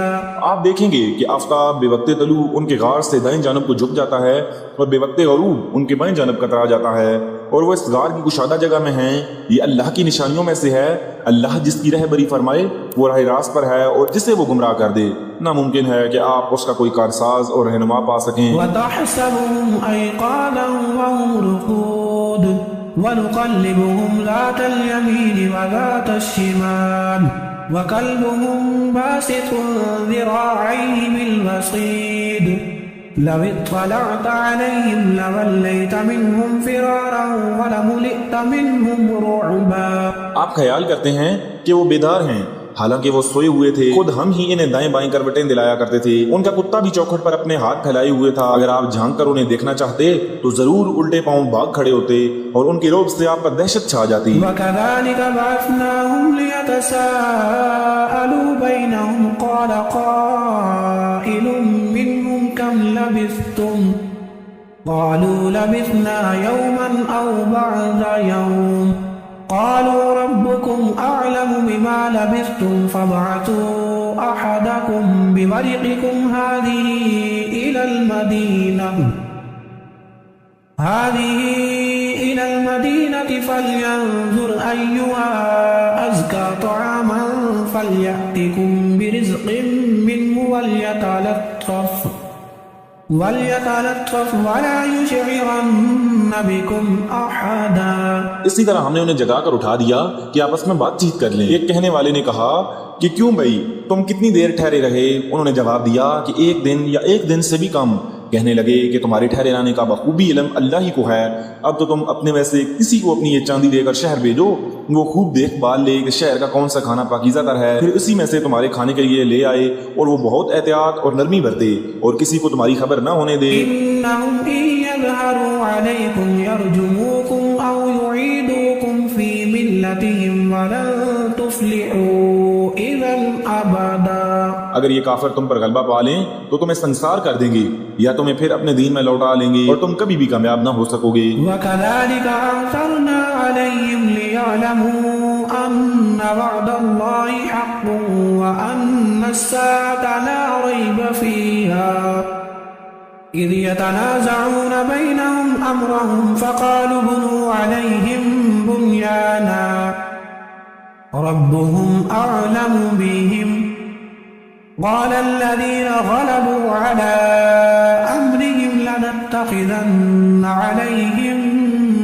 آپ دیکھیں گے کہ آفتاب بے وقت طلوع ان کے غار سے دائیں جانب کو جھک جاتا ہے اور بے وقت غروب ان کے بائیں جانب کترا جاتا ہے اور وہ اس غار کی کشادہ جگہ میں ہیں. یہ اللہ کی نشانیوں میں سے ہے. اللہ جس کی رہبری فرمائے وہ راہ راست پر ہے اور جسے وہ گمراہ کر دے ناممکن ہے کہ آپ اس کا کوئی کارساز اور رہنما پا سکیں. وَتَحْسَبُهُمْ أَيْقَاظًا وَهُمْ رُقُودٌ وَنُقَلِّبُهُمْ ذَاتَ الْيَمِينِ وَذَاتَ الشِّمَالِ وَكَلْبُهُمْ بَاسِطٌ ذِرَاعَيْهِ بِالْوَصِيدِ لَوِ اطَّلَعْتَ عَلَيْهِمْ لَوَلَّيْتَ مِنْهُمْ فِرَارًا وَلَمُلِئْتَ مِنْهُمْ رُعْبًا. آپ خیال کرتے ہیں کہ وہ بیدار ہیں حالانکہ وہ سوئے ہوئے تھے۔ خود ہم ہی انہیں دائیں بائیں کروٹیں دلایا کرتے تھے۔ ان کا کتا بھی چوکھٹ پر اپنے ہاتھ پھیلائے ہوئے تھا۔ اگر آپ جھانک کر انہیں دیکھنا چاہتے تو ضرور الٹے پاؤں بھاگ کھڑے ہوتے اور ان کی رعب سے آپ پر دہشت چھا جاتی۔ وَكَذَلِكَ بَعَثْنَاهُمْ لِيَتَسَاءَلُوا بَيْنَهُمْ قَالَ قَائِلٌ مِّنْهُمْ كَمْ لَبِثْتُمْ قَالُوا لَبِثْنَا يَوْمًا أَوْ بَعْضَ يَوْمٍ قَالُوا رَبُّكُمْ أَعْلَمُ بِمَا لَبِثْتُمْ فَابْعَثُوا أَحَدَكُمْ بِوَرِقِكُمْ هَٰذِهِ إِلَى الْمَدِينَةِ فَلْيَنظُرْ أَيُّهَا أَزْكَىٰ طَعَامًا فَلْيَأْتِكُم بِرِزْقٍ مِّنْهُ وَلْيَتَلَطَّفْ وَلَا يُشْعِرَنَّ بِكُمْ أَحَدًا۔ اسی طرح ہم نے انہیں جگا کر اٹھا دیا کہ آپس میں بات چیت کر لیں۔ ایک کہنے والے نے کہا کہ کیوں بھائی تم کتنی دیر ٹھہرے رہے؟ انہوں نے جواب دیا کہ 1 دن یا 1 دن سے بھی کم۔ کہنے لگے کہ تمہارے ٹھہرے رہنے کا بخوبی علم اللہ ہی کو ہے۔ اب تو تم اپنے میں سے کسی کو اپنی یہ چاندی دے کر شہر بھیجو، وہ خوب دیکھ بھال لے کہ شہر کا کون سا کھانا پاکیزہ تر ہے، پھر اسی میں سے تمہارے کھانے کے لیے لے آئے، اور وہ بہت احتیاط اور نرمی برتے اور کسی کو تمہاری خبر نہ ہونے دے۔ إِنَّهُمْ إِن يَظْهَرُوا عَلَيْكُمْ يَرْجُمُوكُمْ أَوْ يُعِيدُوكُمْ فِي مِلَّتِهِمْ وَلَن تُفْلِحُوا إِذًا أَبَدًا۔ اگر یہ کافر تم پر غلبہ پا لیں تو تمہیں سنسار کر دیں گے یا تمہیں پھر اپنے دین میں لوٹا لیں گے اور تم کبھی بھی کامیاب نہ ہو سکو گے۔ وَكَذَلِكَ أَعْثَرْنَا عَلَيْهِمْ لِيَعْلَمُوا أَنَّ وَعْدَ اللَّهِ حَقٌّ وَأَنَّ السَّاعَةَ لَا رَيْبَ فِيهَا إِذْ يَتَنَازَعُونَ بَيْنَهُمْ أَمْرَهُمْ فَقَالُوا ابْنُوا عَلَيْهِمْ بُنْيَانًا رَبُّهُمْ أَعْلَمُ بِهِمْ قَالَ الَّذِينَ غَلَبُوا عَلَىٰ أَمْرِهِمْ لَنَتَّخِذَنَّ عَلَيْهِمْ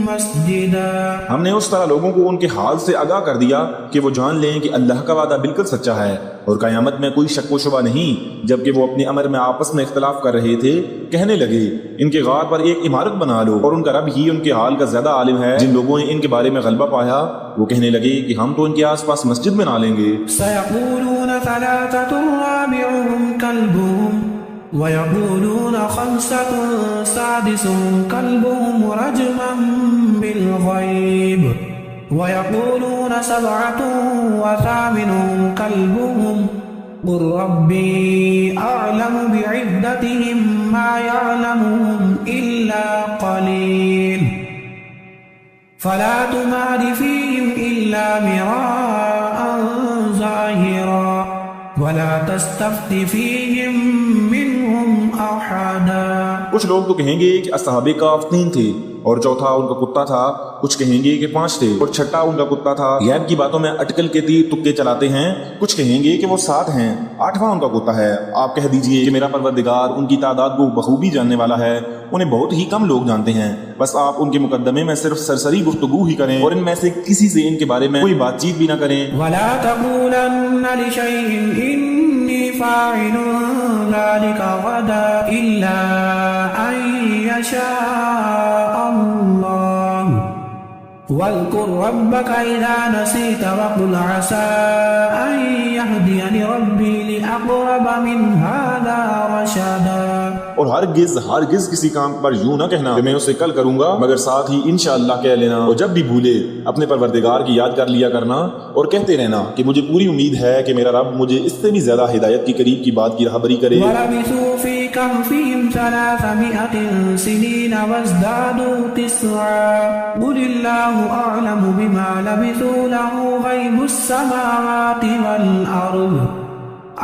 مسجدا۔ ہم نے اس طرح لوگوں کو ان کے حال سے آگاہ کر دیا کہ وہ جان لیں کہ اللہ کا وعدہ بالکل سچا ہے اور قیامت میں کوئی شک و شبہ نہیں۔ جبکہ وہ اپنے امر میں آپس میں اختلاف کر رہے تھے، کہنے لگے ان کے غار پر ایک عمارت بنا لو، اور ان کا رب ہی ان کے حال کا زیادہ عالم ہے۔ جن لوگوں نے ان کے بارے میں غلبہ پایا وہ کہنے لگے کہ ہم تو ان کے آس پاس مسجد بنا لیں گے۔ سَيَقُولُونَ ثَلَاثَةٌ رَابِعُهُمْ كَلْبُهُمْ وَيَقُولُونَ 5 سَادِسُهُمْ كَلْبُهُمْ رَجْمًا بِالْغَيْبِ وَيَقُولُونَ 7 وَثَامِنُهُمْ كَلْبُهُمْ قُل رَّبِّي أَعْلَمُ بِعِدَّتِهِم مَّا يَعْلَمُهُمْ إِلَّا قَلِيلٌ فَلَا تُمَارِ فِيهِمْ إِلَّا مِرَاءً ظَاهِرًا وَلَا تَسْتَفْتِ فِيهِم مِّنْهُمْ أَحَدًا۔ کچھ لوگ تو کہیں گے کہ اصحاب کہف 3 تھے اور چوتھا ان کا کتا تھا، کچھ کہیں گے کہ 5 تھے اور چھٹا ان کا کتا تھا۔ غیب کی باتوں میں اٹکل کے تیر تکے چلاتے ہیں، کچھ کہیں گے کہ وہ 7 ہیں، 8واں ان کا کتا ہے۔ آپ کہہ دیجئے کہ میرا پروردگار ان کی تعداد کو بخوبی جاننے والا ہے، انہیں بہت ہی کم لوگ جانتے ہیں، بس آپ ان کے مقدمے میں صرف سرسری گفتگو ہی کریں اور ان میں سے کسی سے ان کے بارے میں کوئی بات چیت بھی نہ کریں۔ وَلَا تَقُولَنَّ لِشَيْءٍ إِنِّي فَاعِلٌ ذَلِكَ غَدًا إِلَّا أَن يَشَاءَ اللَّهُ وَاذْكُر رَّبَّكَ إِذَا نَسِيتَ وَقُلْ عَسَىٰ أَن يَهْدِيَنِ رَبِّي لِأَقْرَبَ مِنْ هَٰذَا رَشَدًا۔ اور ہرگز کسی کام پر یوں نہ کہنا کہ میں اسے کل کروں گا، مگر ساتھ ہی انشاءاللہ کہہ لینا، اور جب بھی بھولے اپنے پروردگار کی یاد کر لیا کرنا اور کہتے رہنا کہ مجھے پوری امید ہے کہ میرا رب مجھے اس سے بھی زیادہ ہدایت کی قریب کی بات کی راہبری کرے۔ وَلَبِثُوا فِي كَهْفِهِمْ 300 سِنِينَ وَازْدَادُوا 9 قُلِ اللَّهُ أَعْلَمُ بِمَا لَبِثُوا لَهُ غَيْبُ السَّمَاوَاتِ وَالْأَرْضِ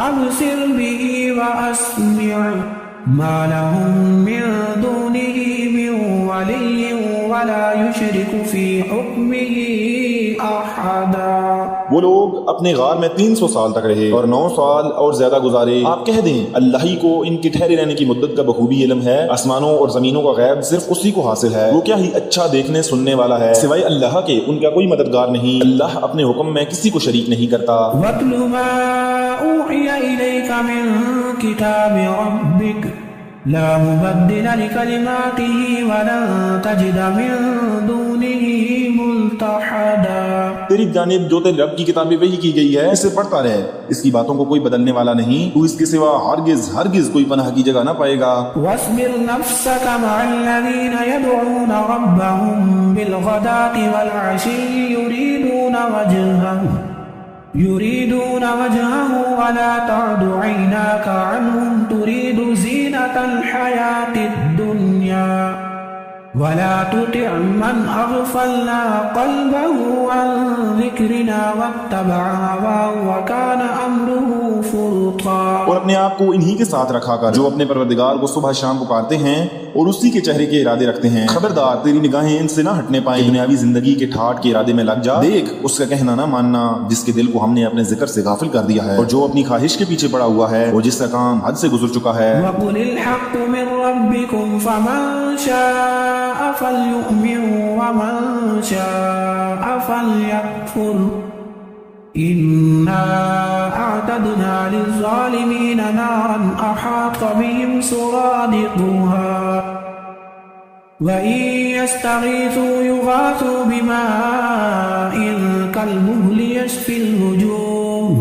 أَبْصِرْ بِهِ وَأَسْمِعْ مَا لَهُم مِّن دُونِهِ مِن وَلِيٍّ وَلَا يُشْرِكُ فِي حُكْمِهِ أَحَدًا۔ وہ لوگ اپنے غار میں 300 سال تک رہے اور 9 سال اور زیادہ گزارے۔ آپ کہہ دیں اللہ ہی کو ان کے ٹھہرے رہنے کی مدت کا بخوبی علم ہے، آسمانوں اور زمینوں کا غیب صرف اسی کو حاصل ہے، وہ کیا ہی اچھا دیکھنے سننے والا ہے، سوائے اللہ کے ان کا کوئی مددگار نہیں، اللہ اپنے حکم میں کسی کو شریک نہیں کرتا۔ وَاتْلُ مَا أُوحِيَ إِلَيْكَ مِن كِتَابِ رَبِّكَ لا مبدل لكلماته ولن تجد من دونه ملتحدا۔ تیری جانب جو تیرے رب کی کتابیں وحی کی گئی ہے اسے پڑھتا رہے، اس کی باتوں کو کوئی بدلنے والا نہیں، تو اس کے سوا ہرگز کوئی پناہ کی جگہ نہ پائے گا۔ واصبر نفسك مع الذين يدعون ربهم بالغداة والعشي يريدون وجهه ولا تعد عيناك عنهم تريد زينة الحياة الدنيا ولا تطع من أغفلنا قلبه عن ذكرنا واتبع هواه وكان أمره فرطا۔ اور اپنے آپ کو انہی کے ساتھ رکھا کر جو اپنے پروردگار کو صبح شام پکارتے ہیں اور اسی کے چہرے کے ارادے رکھتے ہیں، خبردار تیری نگاہیں ان سے نہ ہٹنے پائیں، دنیاوی زندگی کے ٹھاٹ کے ارادے میں لگ جا۔ دیکھ اس کا کہنا نہ ماننا جس کے دل کو ہم نے اپنے ذکر سے غافل کر دیا ہے، اور جو اپنی خواہش کے پیچھے پڑا ہوا ہے اور جس کا کام حد سے گزر چکا ہے۔ وَقُلِ الْحَقُّ مِنْ رَبِّكُمْ فَمَنْ شَاءَ فَلْيُؤْمِنْ وَمَنْ شَاءَ فَلْيَكْفُرْ إِنَّا أَعْتَدْنَا لِلظَّالِمِينَ نَارًا أَحَاطَ بِهِمْ سُرَادِقُهَا وَإِنْ يَسْتَغِيثُوا يُغَاثُوا بِمَاءٍ كَالْمُهْلِ يَشْفِي الْوُجُوهَ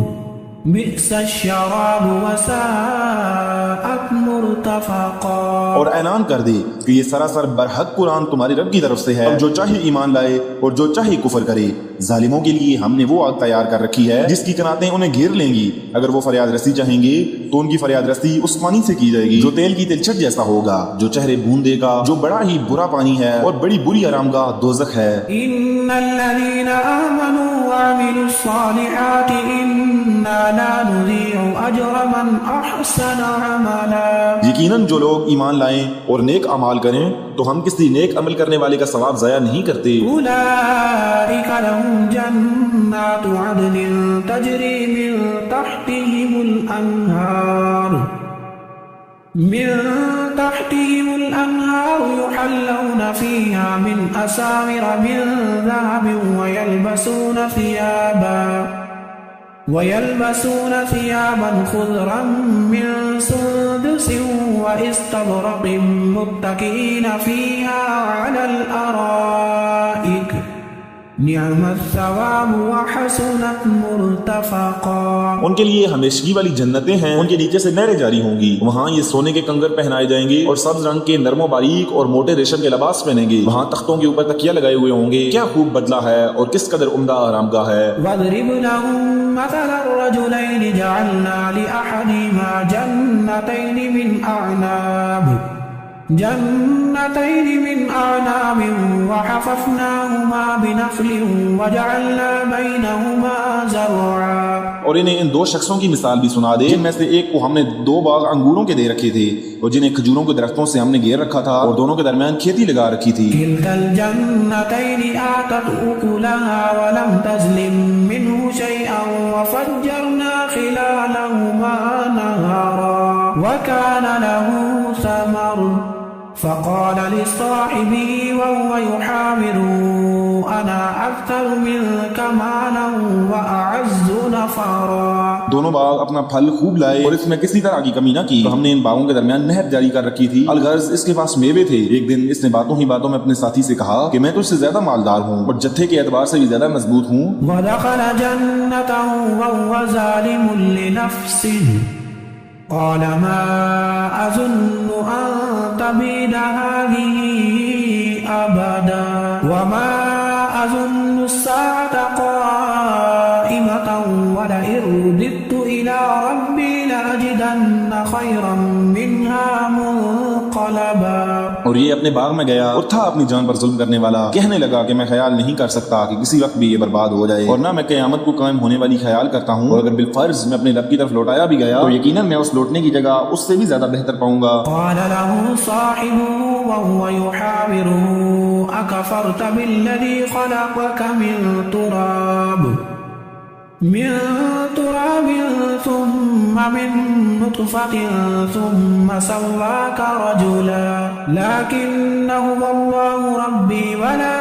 بِئْسَ الشَّرَابُ وَسَاءَتْ مُرْتَفَقًا۔ اور اعلان کر دے کہ یہ سراسر برحق قرآن تمہاری رب کی طرف سے ہے، اب جو چاہے ایمان لائے اور جو چاہے کفر کرے۔ ظالموں کے لیے ہم نے وہ آگ تیار کر رکھی ہے جس کی کناتیں انہیں گھیر لیں گی، اگر وہ فریاد رسی چاہیں گے تو ان کی فریاد رسی اس پانی سے کی جائے گی جو تیل کی تلچھٹ جیسا ہوگا، جو چہرے بھون دے گا، جو بڑا ہی برا پانی ہے اور بڑی بری آرامگاہ دوزخ ہے۔ ان الذين آمنوا وعملوا الصالحات انا لا نضيع اجر من احسن عملا۔ یقیناً جو لوگ ایمان لائیں اور نیک اعمال کریں تو ہم کسی نیک عمل کرنے والے کا ثواب ضائع نہیں کرتے۔ اولئک لهم جنات عدن تجری من تحتهم الانہار يحلون فيها من اساور من ذهب ويلبسون ثيابا خضرا من سندس واستبرق متكئين فيها على الارائك نعم الثواب وحسنت مرتفقا۔ ان کے لیے ہمیشگی والی جنتیں ہیں، ان کے نیچے سے نہریں جاری ہوں گی، وہاں یہ سونے کے کنگر پہنائے جائیں گے اور سبز رنگ کے نرم و باریک اور موٹے ریشم کے لباس پہنیں گے، وہاں تختوں کے اوپر تکیہ لگائے ہوئے ہوں گے، کیا خوب بدلہ ہے اور کس قدر عمدہ آرامگاہ ہے۔ واضرب لهم مثل الرجلين جعلنا لأحدهما جنتين من أعناب وحففناهما بنخل وجعلنا بينهما زرعا۔ اور انہیں ان دو شخصوں کی مثال بھی سنا دے جن میں سے ایک کو ہم نے 2 باغ انگوروں کے دے رکھے تھے اور جنہیں کھجوروں کے درختوں سے ہم نے گھیر رکھا تھا اور دونوں کے درمیان کھیتی لگا رکھی تھی۔ كلتا الجنتين آتت أكلها ولم تظلم منه شيئا وفجرنا خلالهما نهرا وكان له ثمر فقال لصاحبه وهو يحاوره أنا أكثر منك مالا وأعز نفرا۔ دونوں باغ اپنا پھل خوب لائے اور اس میں کسی طرح کی کمی نہ کی، تو ہم نے ان باغوں کے درمیان نہر جاری کر رکھی تھی، الغرض اس کے پاس میوے تھے۔ ایک دن اس نے باتوں ہی باتوں میں اپنے ساتھی سے کہا کہ میں تجھ سے زیادہ مالدار ہوں اور جتھے کے اعتبار سے بھی زیادہ مضبوط ہوں۔ ودخل جنته وهو ظالم لنفسه قال ما أظن أن تبيد هذه أبدا وما أظن الساعة قائمة ولئن رددت إلى ربي لأجدن خيرا منها منقلبا۔ اور یہ اپنے باغ میں گیا اور تھا اپنی جان پر ظلم کرنے والا، کہنے لگا کہ میں خیال نہیں کر سکتا کہ کسی وقت بھی یہ برباد ہو جائے، اور نہ میں قیامت کو قائم ہونے والی خیال کرتا ہوں، اور اگر بالفرض میں اپنے رب کی طرف لوٹایا بھی گیا تو یقیناً میں اس لوٹنے کی جگہ اس سے بھی زیادہ بہتر پاؤں گا۔ قال له صاحبه وهو يحاوره أكفرت بالذي خلقك من تراب ثم من نطفة ثم سواك رجلا لكن هو الله ربي ولا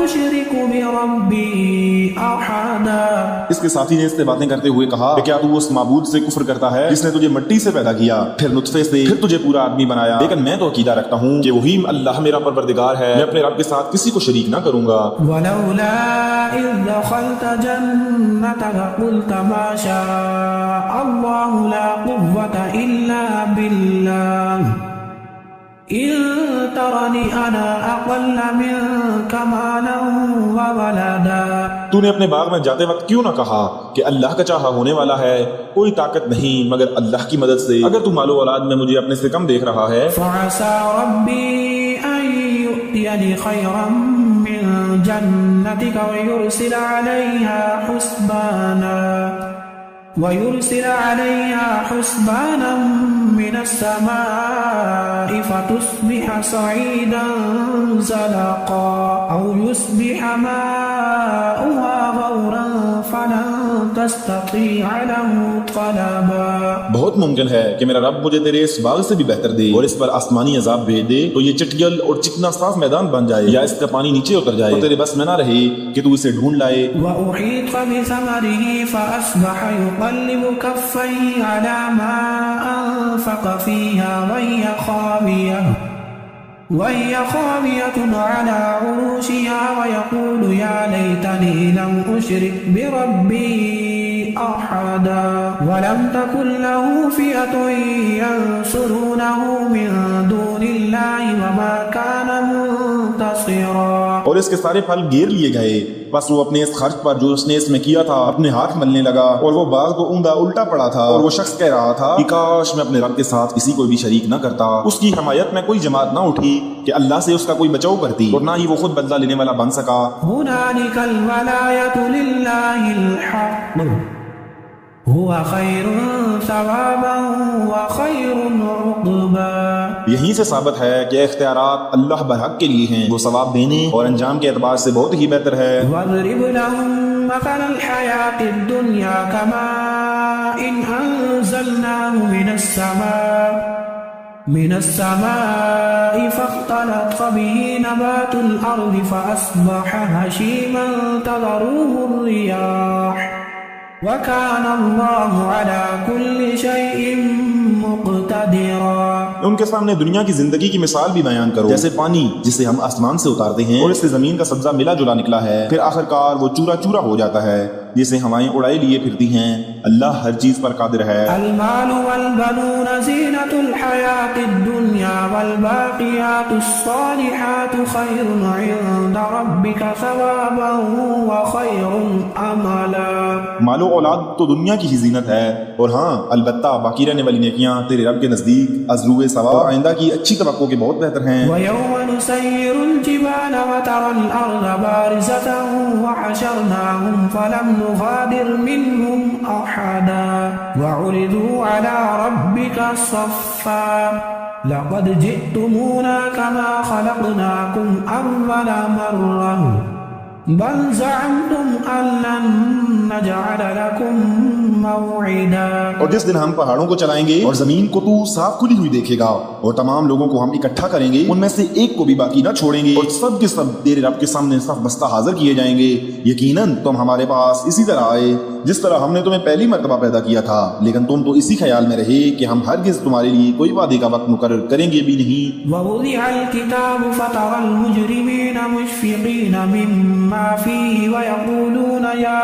أشرك بربي أحدا. اس کے ساتھی نے اس سے باتیں کرتے ہوئے کہا کہ کیا تو اس معبود سے کفر کرتا ہے جس نے تجھے مٹی سے پیدا کیا، پھر نطفے سے، پھر تجھے پورا آدمی بنایا؟ لیکن میں تو عقیدہ رکھتا ہوں کہ وہی اللہ میرا پروردگار ہے، میں اپنے رب کے ساتھ کسی کو شریک نہ کروں گا. ولولا إذ دخلت جنتك قلت ما شاء الله لا قوة إلا بالله إن ترني أنا أقل منك مالا وولدا. تو نے اپنے باغ میں جاتے وقت کیوں نہ کہا کہ اللہ کا چاہا ہونے والا ہے، کوئی طاقت نہیں مگر اللہ کی مدد سے. اگر تو مال و اولاد میں مجھے اپنے سے کم دیکھ رہا ہے، فعسى ربي أن يؤتيني خيرا من جنتك ويرسل عليها حسبانا من السماء فتصبح صعيدا زلقا أو يصبح ماؤها غورا فلن تستطيع له طلبا. بہت ممکن ہے کہ میرا رب مجھے تیرے اس باغ سے بھی بہتر دے اور اس پر آسمانی عذاب بھیج دے تو یہ چٹگل اور چکنا صاف میدان بن جائے، یا اس کا پانی نیچے اتر جائے تو تیرے بس میں نہ رہے کہ تو اسے ڈھونڈ لائے. وأحيط بثمره فأصبح يقلب كفيه على ما أنفق فيها وهي خاوية على عروشها ويقول يا ليتني لم أشرك بربي أحدا ولم تكن له فئة ينصرونه من دون الله وما كان منتصرا. اور اس کے سارے پھل گیر لیے گئے، بس وہ اپنے اس خرچ پر جو اس نے اس میں کیا تھا اپنے ہاتھ ملنے لگا، اور وہ باغ کو اوندا الٹا پڑا تھا، اور وہ شخص کہہ رہا تھا کہ کاش میں اپنے رب کے ساتھ کسی کو بھی شریک نہ کرتا. اس کی حمایت میں کوئی جماعت نہ اٹھی کہ اللہ سے اس کا کوئی بچاؤ کرتی، اور نہ ہی وہ خود بدلہ لینے والا بن سکا. هنالك الولاية لله الحق هو خير ثوابا وخير عقبا. یہیں سے ثابت ہے کہ اختیارات اللہ برحق کے لیے ہیں، وہ ثواب دینے اور انجام کے اعتبار سے بہت ہی بہتر ہے. واضرب لهم مثل الحياة الدنيا كماء إن أنزلناه من السماء فاختلط به نبات الأرض فأصبح هشيما تذروه الرياح وَكَانَ اللَّهُ عَلَى كُلِّ شَيْءٍ مُقْتَدِرًا. ان کے سامنے دنیا کی زندگی کی مثال بھی بیان کرو، جیسے پانی جسے ہم آسمان سے اتارتے ہیں اور اس سے زمین کا سبزہ ملا جلا نکلا ہے، پھر آخر کار وہ چورا چورا ہو جاتا ہے، جسے ہوائیں اڑائے لیے پھرتی ہیں. اللہ ہر چیز پر قادر ہے. المال والبنون زینة الحیاة الدنیا والباقیات الصالحات خیر عند ربک ثوابا وخیر املا. مال و اولاد تو دنیا کی ہی زینت ہے، اور ہاں البتہ باقی رہنے والی نیکیاں تیرے رب کے نزدیک ازرو ثواب اور آئندہ کی اچھی توقع کے بہت بہتر ہیں. وَيَوْمَ نُسَيِّرُ الْجِبَالَ وَتَرَى الْأَرْضَ بَارِزَةً وَحَشَرْنَاهُمْ فَلَمْ نُغَادِرْ مِنْهُمْ أَحَدًا وَعُرِضُوا عَلَى رَبِّكَ صَفًّا لَقَدْ جِئْتُمُونَا كَمَا خَلَقْنَاكُمْ أَوَّلَ مَرَّةٍ بل زعمتم أن لن نجعل لكم موعدا. اور جس دن ہم پہاڑوں کو چلائیں گے اور زمین کو تو صاف کھلی ہوئی دیکھے گا، اور تمام لوگوں کو ہم اکٹھا کریں گے، ان میں سے ایک کو بھی باقی نہ چھوڑیں گے، اور سب کے سب تیرے رب کے سامنے صف بستہ حاضر کیے جائیں گے. یقیناً تم ہمارے پاس اسی طرح آئے جس طرح ہم نے تمہیں پہلی مرتبہ پیدا کیا تھا، لیکن تم تو اسی خیال میں رہے کہ ہم ہرگز تمہارے لیے کوئی وعدے کا وقت مقرر کریں گے بھی نہیں. ووضع الكتاب فترى المجرمين مشفقين مما فيه ويقولون يا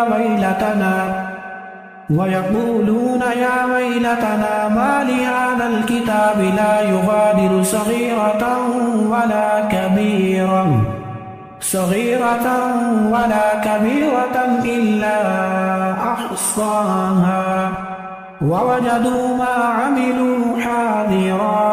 ويلتنا ما لهذا الكتاب لا يغادر صغيرة ولا كبيرة إلا أحصاها ووجدوا ما عملوا حاضرا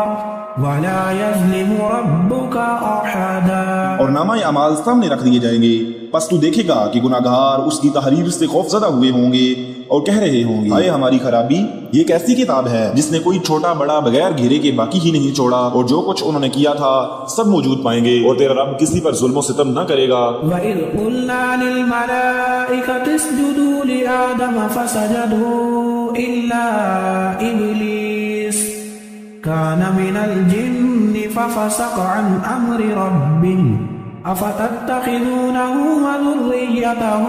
ولا يظلم ربك أحدا. اور نامہ اعمال سامنے رکھ دیے جائیں گے، پس تو دیکھے گا کہ گناہگار اس کی تحریر سے خوف زدہ ہوئے ہوں گے اور کہہ رہے ہوں گے، ہائے ہماری خرابی، یہ کیسی کتاب ہے جس نے کوئی چھوٹا بڑا بغیر گھیرے کے باقی ہی نہیں چھوڑا، اور جو کچھ انہوں نے کیا تھا سب موجود پائیں گے، اور تیرا رب کسی پر ظلم و ستم نہ کرے گا. وَإِذْ قُلْنَا لِلْمَلَائِكَةِ اسْجُدُوا لِآدَمَ فَسَجَدُوا إِلَّا إِبْلِيسَ كَانَ مِنَ الْجِنِّ فَفَسَقَ عَنْ أَمْرِ رَبِّهِ أفتتخذونه وذريته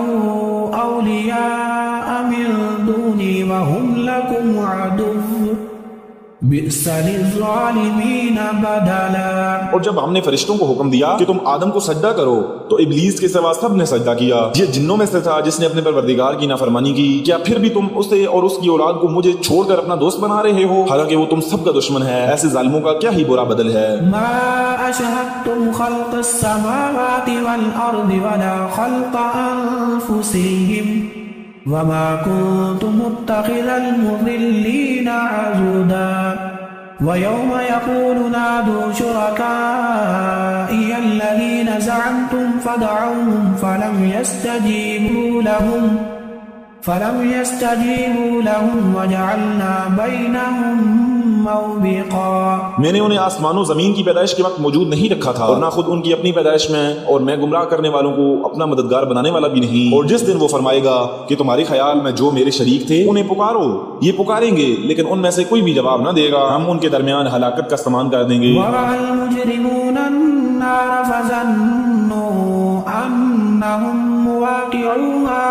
أولياء من دوني وهم لكم عدو بئس للظالمین بدلا۔ اور جب ہم نے فرشتوں کو حکم دیا کہ تم آدم کو سجدہ کرو تو ابلیس کے سوا سب نے سجدہ کیا۔ یہ جنوں میں سے تھا جس نے اپنے پروردگار کی نافرمانی کی۔ کیا پھر بھی تم اسے اور اس کی اولاد کو مجھے چھوڑ کر اپنا دوست بنا رہے ہو، حالانکہ وہ تم سب کا دشمن ہے۔ ایسے ظالموں کا کیا ہی برا بدل ہے۔ ما أشهدتم خلق السماوات والأرض ولا خلق أنفسهم وما كنت متخذ المضلين عضدا ويوم يقول نادوا شركائي الذين زعمتم فدعوهم فلم يستجيبوا لهم وجعلنا بينهم موبقا۔ میں نے انہیں آسمان و زمین کی پیدائش کے وقت موجود نہیں رکھا تھا اور نہ خود ان کی اپنی پیدائش میں، اور میں گمراہ کرنے والوں کو اپنا مددگار بنانے والا بھی نہیں۔ اور جس دن وہ فرمائے گا کہ تمہارے خیال میں جو میرے شریک تھے انہیں پکارو، یہ پکاریں گے لیکن ان میں سے کوئی بھی جواب نہ دے گا، ہم ان کے درمیان ہلاکت کا سامان کر دیں گے۔ ورأى المجرمون النار فظنوا أنهم مواقعوها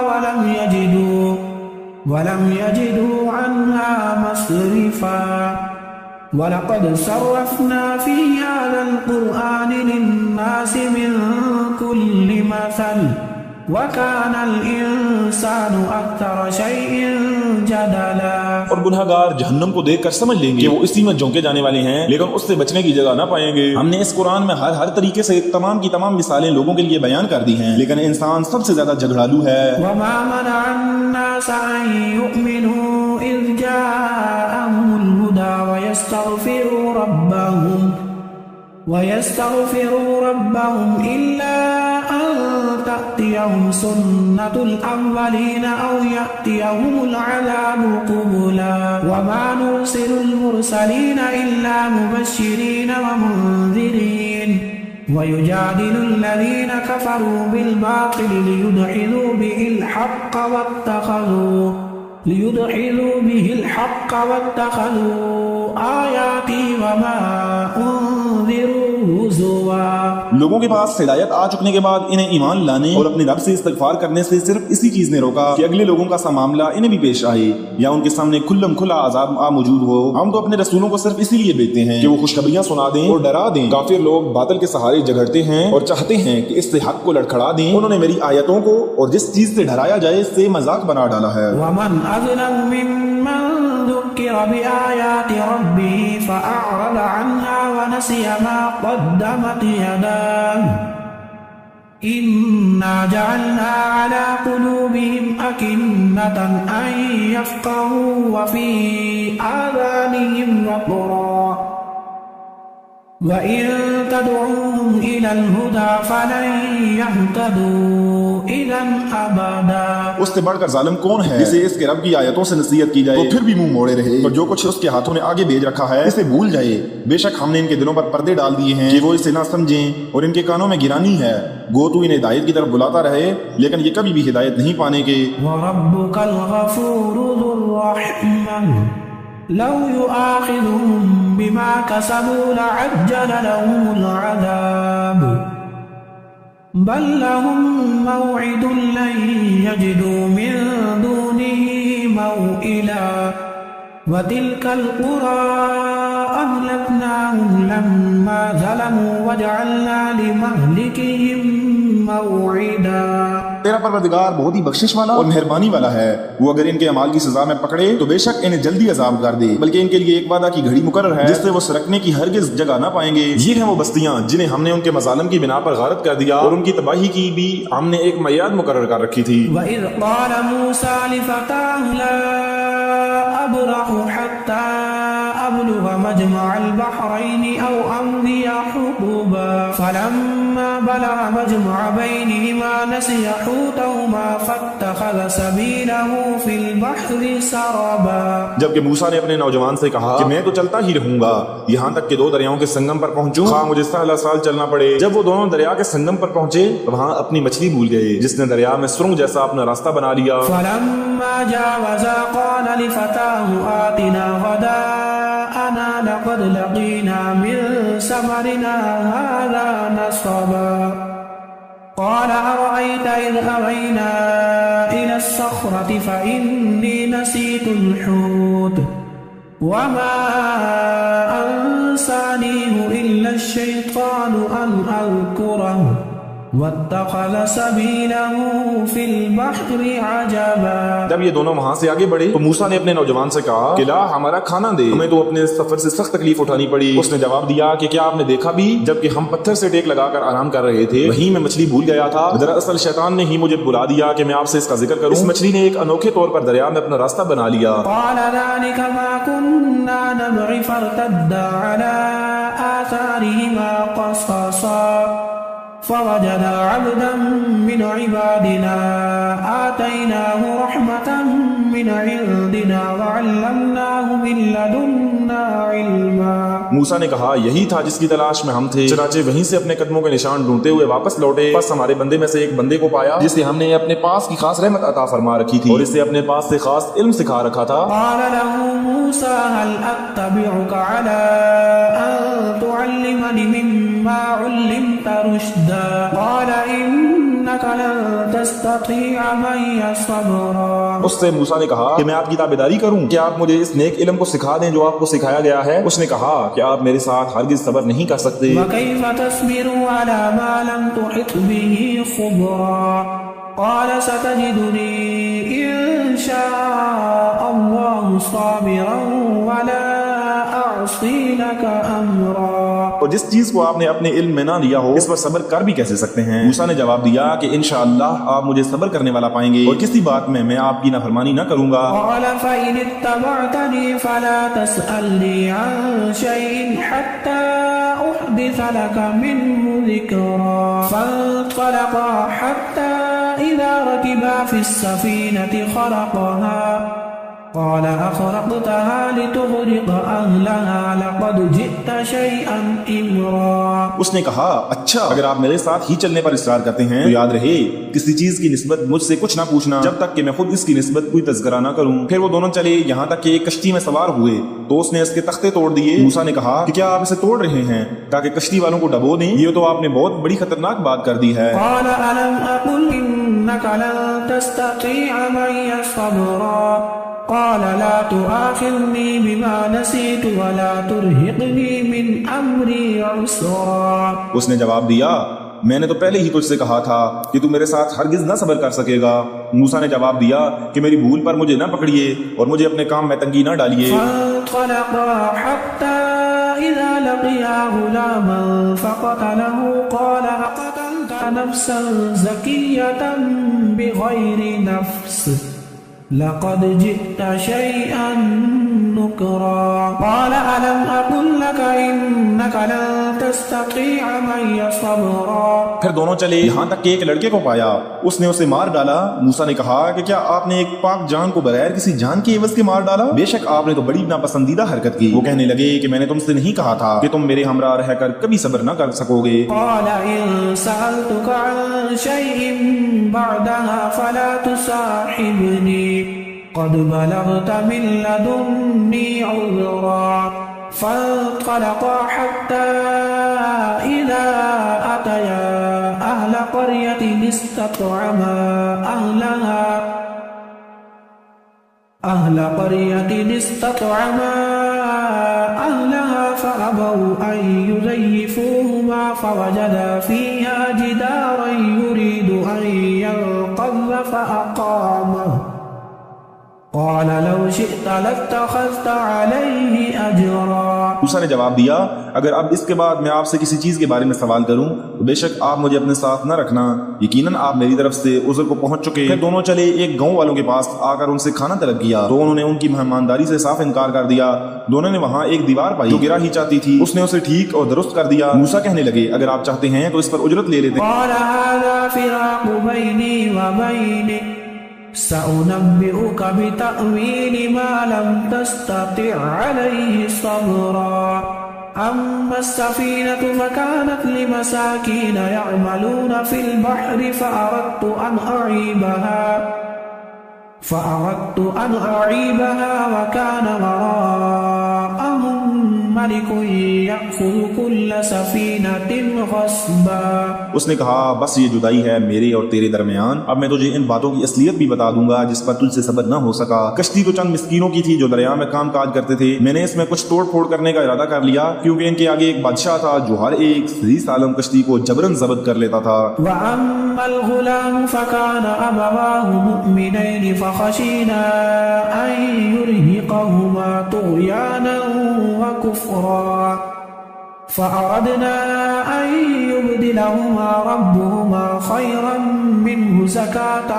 ولم يجدوا عنها مصرفا ولقد صرفنا في هذا القرآن للناس من كل مثل وَكَانَ الْإِنسَانُ أَكْثَرَ شَيْءٍ جَدَلًا۔ اور گناہگار جہنم کو دیکھ کر سمجھ لیں گے کہ وہ اسی میں جھونکے جانے والے ہیں، لیکن اس سے بچنے کی جگہ نہ پائیں گے۔ ہم نے اس قرآن میں ہر طریقے سے تمام کی تمام مثالیں لوگوں کے لیے بیان کر دی ہیں، لیکن انسان سب سے زیادہ جھگڑالو ہے۔ وَمَا مَنَعَ النَّاسَ أَن يُؤْمِنُوا إِذْ جَاءَهُمُ الْهُدَى وَيَسْتَغْفِرُوا رَبَّهُمْ إِلَّا أَن تَأْتِيَهُمْ سُنَّةُ الْأَوَّلِينَ أَوْ يَأْتِيَهُمُ الْعَذَابُ قُبُلًا وَمَا نُرْسِلُ الْمُرْسَلِينَ إِلَّا مُبَشِّرِينَ وَمُنذِرِينَ وَيُجَادِلُ الَّذِينَ كَفَرُوا بِالْبَاطِلِ لِيُدْحِضُوا بِهِ الْحَقَّ وَاتَّخَذُوا آيَاتِي وَمَا أُنذِرُوا هُزُوًا۔ لوگوں کے پاس ہدایت آ چکنے کے بعد انہیں ایمان لانے اور اپنے رب سے استغفار کرنے سے صرف اسی چیز نے روکا کہ اگلے لوگوں کا سا معاملہ انہیں بھی پیش آئے یا ان کے سامنے کھلم کھلا عذاب موجود ہو۔ ہم تو اپنے رسولوں کو صرف اسی لیے بھیجتے ہیں کہ وہ خوشخبریاں سنا دیں اور ڈرا دیں۔ کافر لوگ باطل کے سہارے جھگڑتے ہیں اور چاہتے ہیں کہ اس سے حق کو لڑکھڑا دیں۔ انہوں نے میری آیتوں کو اور جس چیز سے ڈرایا جائے اس سے مذاق بنا ڈالا ہے۔ وَمَنْ أَظْلَمُ مِمَّنْ ذُكِّرَ بِآيَاتِ رَبِّهِ فَأَعْرَضَ عَنْهَا وَنَسِيَ مَا قَدَّمَتْ يَدَاهُ إِنَّا جَعَلْنَا عَلَى قُلُوبِهِمْ أَكِنَّةً أَن يَفْقَهُوا وَفِي آذَانِهِمْ وَقْرًا وَإِن تَدْعُوهُمْ إِلَى الْهُدَى فَلَن يَهْتَدُوا إِذًا أَبَدًا۔ اس سے بڑھ کر ظالم کون ہے جسے اس کے رب کی آیتوں سے نصیحت کی جائے تو پھر بھی منہ موڑے رہے، اور جو کچھ اس کے ہاتھوں نے آگے بھیج رکھا ہے اسے بھول جائے۔ بے شک ہم نے ان کے دلوں پر پردے ڈال دیے ہیں کہ وہ اسے نہ سمجھیں، اور ان کے کانوں میں گرانی ہے، گو تو انہیں ہدایت کی طرف بلاتا رہے لیکن یہ کبھی بھی ہدایت نہیں پانے کے۔ وَرَبُّكَ الْغَفُورُ ذُو الرَّحْمَةِ لَوْ يُؤَاخِذُهُم بِمَا كَسَبُوا لَعَجَّلَ لَهُمُ الْعَذَابُ بَل لَّهُم مَّوْعِدٌ لَّن يَجِدُوا مِن دُونِهِ مَوْئِلًا وَتِلْكَ الْقُرَىٰ أَهْلَكْنَاهُمْ لَمَّا ظَلَمُوا وَجَعَلْنَا لِمَهْلِكِهِم مَّوْعِدًا۔ تیرا پروردگار بہت ہی بخشش والا اور مہربانی والا ہے، وہ اگر ان کے اعمال کی سزا میں پکڑے تو بے شک انہیں جلدی عذاب کر دے، بلکہ ان کے لیے ایک وعدہ کی گھڑی مقرر ہے جس سے وہ سرکنے کی ہرگز جگہ نہ پائیں گے۔ یہ ہیں وہ بستیاں جنہیں ہم نے ان کے مظالم کی بنا پر غارت کر دیا، اور ان کی تباہی کی بھی ہم نے ایک میعاد مقرر کر رکھی تھی۔ وَإِذْ قَالَ مُوسَىٰ لِفَتَاهُ لَا أَبْرَحُ حَتَّىٰ أَبْلُغَ مَجْمَعَ الْبَحْرَيْنِ أَوْ أَمْضِيَ حُقُبًا فَلَمَّا بَلَغَ مَجْمَعَ بَيْنِهِمَا نَسِيَ حُوتَهُمَا فَاتَّخَذَ سَبِيلَهُ فِي الْبَحْرِ سَرَبًا۔ جبکہ موسیٰ نے اپنے نوجوان سے کہا کہ میں تو چلتا ہی رہوں گا یہاں تک کہ دو دریاؤں کے سنگم پر پہنچوں، خواہ مجھے سال چلنا پڑے۔ جب وہ دونوں دریا کے سنگم پر پہنچے وہاں اپنی مچھلی بھول گئے، جس نے دریا میں سرنگ جیسا اپنا راستہ بنا لیا۔ فَلَمَّا جَاوَزَا قَالَ لِفَتَاهُ آتِنَا غَدَاءَنَا لَقَدْ لَقِينَا مِن سَفَرِنَا هَٰذَا نَصَبًا أرأيت إذ أوينا إلى الصخرة فإني نسيت الحوت وما أنسانيه إلا الشيطان أن أذكره واتخذ سبيله في البحر عجبا. جب یہ دونوں وہاں سے آگے بڑھے تو موسیٰ نے اپنے نوجوان سے کہا کہ لا ہمارا کھانا دے، ہمیں تو اپنے سفر سے سخت تکلیف اٹھانی پڑی. اس نے جواب دیا کہ کیا آپ نے دیکھا بھی جبکہ ہم پتھر سے ٹیک لگا کر آرام کر رہے تھے وہیں میں مچھلی بھول گیا تھا. دراصل شیطان نے ہی مجھے بلا دیا کہ میں آپ سے اس کا ذکر کروں. اس مچھلی نے ایک انوکھے طور پر دریا میں اپنا راستہ بنا لیا. قال ذلك ما كنا نبغي فارتدا على آثارهما قصصا فوجدا عبدا من عبادنا آتيناه رحمة من عندنا وعلمناه من لدنا علما. موسیٰ نے کہا یہی تھا جس کی تلاش میں ہم تھے. چنانچہ وہیں سے اپنے قدموں کے نشان ڈھونڈتے ہوئے واپس لوٹے. بس ہمارے بندے میں سے ایک بندے کو پایا جسے ہم نے اپنے پاس کی خاص رحمت عطا فرما رکھی تھی اور اسے اپنے پاس سے خاص علم سکھا رکھا تھا. قال له موسى هل أتبعك على أن تعلمني مما علمت رشدا قال إنك لن تستطيع معي صبرا. اس سے موسیٰ نے کہا کہ میں آپ کی تابعداری کروں، کیا آپ مجھے اس نیک علم کو سکھا دیں جو آپ کو سکھایا گیا ہے. اس نے کہا کہ آپ میرے ساتھ ہرگز صبر نہیں کر سکتے. وكيف تصبر على ما لم تحط به خبرا قال ستجدني إن شاء الله صابرا ولا أعصي لك أمرا. اور جس چیز کو آپ نے اپنے علم میں نہ لیا ہو اس پر صبر کر بھی کیسے سکتے ہیں. موسیٰ نے جواب دیا کہ انشاءاللہ آپ مجھے صبر کرنے والا پائیں گے اور کسی بات میں آپ کی نافرمانی نہ کروں گا. قال فإن اتبعتني فلا تسألني عن شيء حتى أحدث لك منه ذكرا. فانطلقا حتى إذا ركبا في السفينة خرقها قال أخرقتها لتغرق أهلها لقد جئت شيئا إمرا. اس نے کہا اچھا اگر آپ میرے ساتھ ہی چلنے پر اصرار کرتے ہیں تو یاد رہے کسی چیز کی نسبت مجھ سے کچھ نہ پوچھنا جب تک کہ میں خود اس کی نسبت کوئی تذکرہ نہ کروں. پھر وہ دونوں چلے یہاں تک کہ ایک کشتی میں سوار ہوئے تو اس نے اس کے تختے توڑ دیے. موسیٰ نے کہا کہ کیا آپ اسے توڑ رہے ہیں تاکہ کشتی والوں کو ڈبو دیں؟ یہ تو آپ نے بہت بڑی خطرناک بات کر دی ہے. قال ألم أقل إنك لن تستطيع معي صبرا قال لا تؤاخذني بما نسيت ولا ترهقني من أمري عسرا. اس نے جواب دیا میں نے تو پہلے ہی تجھ سے کہا تھا کہ تو میرے ساتھ ہرگز نہ صبر کر سکے گا. موسیٰ نے جواب دیا کہ میری بھول پر مجھے نہ پکڑیے اور مجھے اپنے کام میں تنگی نہ ڈالیے. فانطلقا حتى إذا لقيا غلاما فقتله قال أقتلت نفسا زكية بغير نفس لقد جئت شيئا نكرا. قال ألم أقل لك إنك لن تستطيع معي صبرا. پھر دونوں چلے یہاں تک کہ ایک لڑکے کو پایا اس نے اسے مار ڈالا. موسیٰ نے کہا کہ کیا آپ نے ایک پاک جان کو بغیر کسی جان کے عوض کے مار ڈالا؟ بے شک آپ نے تو بڑی ناپسندیدہ حرکت کی. وہ کہنے لگے کہ میں نے تم سے نہیں کہا تھا کہ تم میرے ہمراہ رہ کر کبھی صبر نہ کر سکو گے. قال إن سألتك عن شيء بعدها فلا تصاحبني قد بلغت من لدني عذرا. فانطلقا حتى إذا أتيا أهل قرية استطعما أهلها فأبوا أن يضيفوهما فوجدا فيها جدارا يريد أن ينقض فأقامه قال لو شئت لاتخذت عليه أجرا. موسیٰ نے جواب دیا اگر اب اس کے بعد میں آپ سے کسی چیز کے بارے میں سوال کروں تو بے شک آپ مجھے اپنے ساتھ نہ رکھنا، یقیناً آپ میری طرف سے عذر کو پہنچ چکے. پھر دونوں چلے ایک گاؤں والوں کے پاس آ کر ان سے کھانا طلب کیا تو انہوں نے ان کی مہمانداری سے صاف انکار کر دیا. دونوں نے وہاں ایک دیوار پائی جو گرا ہی چاہتی تھی. اس نے اسے ٹھیک اور درست کر دیا. موسیٰ کہنے لگے اگر آپ چاہتے ہیں تو اس پر اجرت لے لیتے. قال هذا فراق بيني وبينك سأنبئك بتأويل ما لم تستطع عليه صبرا. أما السفينة فكانت لمساكين يعملون في البحر فأردت أن أعيبها وكان وراءهم ملك يأخذ كل سفينة غصبا. اس نے کہا بس یہ جدائی ہے میرے اور تیرے درمیان. اب میں تجھے ان باتوں کی اصلیت بھی بتا دوں گا جس پر تجھ سے صبر نہ ہو سکا. کشتی تو چند مسکینوں کی تھی جو دریا میں کام کاج کرتے تھے. میں نے اس میں کچھ توڑ پھوڑ کرنے کا ارادہ کر لیا کیونکہ ان کے آگے ایک بادشاہ تھا جو ہر ایک صحیح سالم کشتی کو جبرن ضبط کر لیتا تھا. وأما الغلام فكان أبواه مؤمنين فخشينا أن يرهقهما طغيانا وكفرا فأردنا أن يبدلهما ربهما خيرا منه زكاة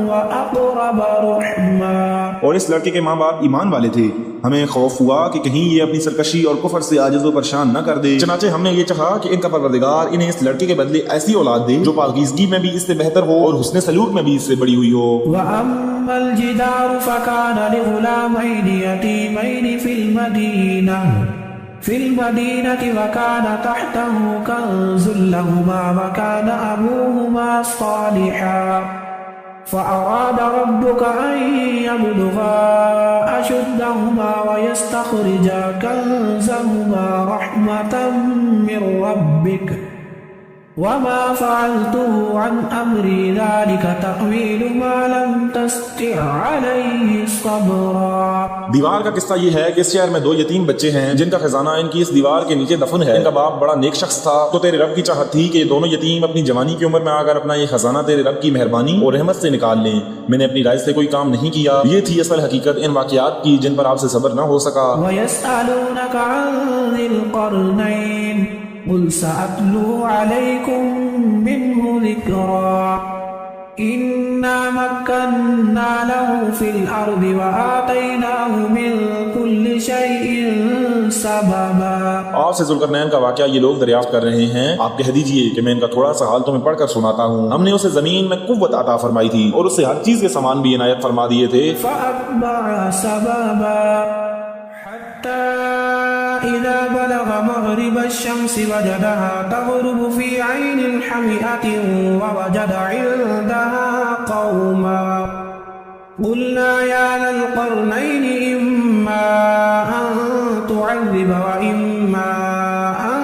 وأقرب رحما. اور اس لڑکے کے ماں باپ ایمان والے تھے. ہمیں خوف ہوا کہ کہیں یہ اپنی سرکشی اور کفر سے عاجز و پریشان نہ کر دے. چنانچہ ہم نے یہ چاہا کہ ان کا پروردگار انہیں اس لڑکے کے بدلے ایسی اولاد دے جو پاکیزگی میں بھی اس سے بہتر ہو اور حسن سلوک میں بھی اس سے بڑی ہوئی ہو. وأما الجدار فكان لغلامين يتيمين في المدينة وكان تحته كنز لهما وكان أبوهما صالحا فأراد ربك أن يبلغا أشدهما ويستخرجا كنزهما رحمة من ربك وما فعلته عن أمري ذلك تأويل ما لم تستطع عليه صبرا. دیوار کا قصہ یہ ہے کہ اس شہر میں دو یتیم بچے ہیں جن کا خزانہ ان کی اس دیوار کے نیچے دفن ہے. ان کا باپ بڑا نیک شخص تھا تو تیرے رب کی چاہت تھی کہ یہ دونوں یتیم اپنی جوانی کی عمر میں آ کر اپنا یہ خزانہ تیرے رب کی مہربانی اور رحمت سے نکال لیں. میں نے اپنی رائے سے کوئی کام نہیں کیا. یہ تھی اصل حقیقت ان واقعات کی جن پر آپ سے صبر نہ ہو سکا. ويسألونك عن ذي القرنين قل سأتلو عليكم منه ذكرا إنا مكنا له في الأرض وآتيناه من كل شيء سببا. آپ سے ذوالقرنین کا واقعہ یہ لوگ دریافت کر رہے ہیں. آپ کہہ دیجئے کہ میں ان کا تھوڑا سا حال تمہیں پڑھ کر سناتا ہوں. ہم نے اسے زمین میں قوت عطا فرمائی تھی اور اسے ہر چیز کے سامان بھی عنایت فرما دیے تھے. فأتبع سببا حتى إذا بلغ مغرب الشمس وجدها تغرب في عين حمئة ووجد عندها قوما قلنا يا ذا القرنين إما أن تعذب وإما أن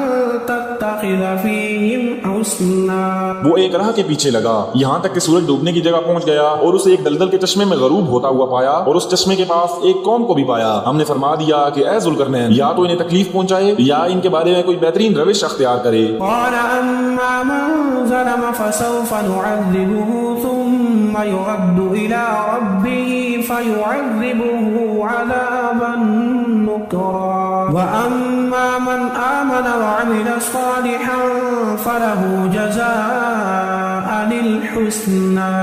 تتخذ فيهم حسنا. وہ ایک راہ کے پیچھے لگا یہاں تک کہ سورج ڈوبنے کی جگہ پہنچ گیا اور اسے ایک دلدل کے چشمے میں غروب ہوتا ہوا پایا اور اس چشمے کے پاس ایک قوم کو بھی پایا. ہم نے فرما دیا کہ اے ذوالقرنین یا تو انہیں تکلیف پہنچائے یا ان کے بارے میں کوئی بہترین روش اختیار کرے. قال أما من ظلم فسوف نعذبه ثم يرد إلى ربه فيعذبه عذابا نكرا وأما من آمن وعمل صالحا فله جزاء الحسنى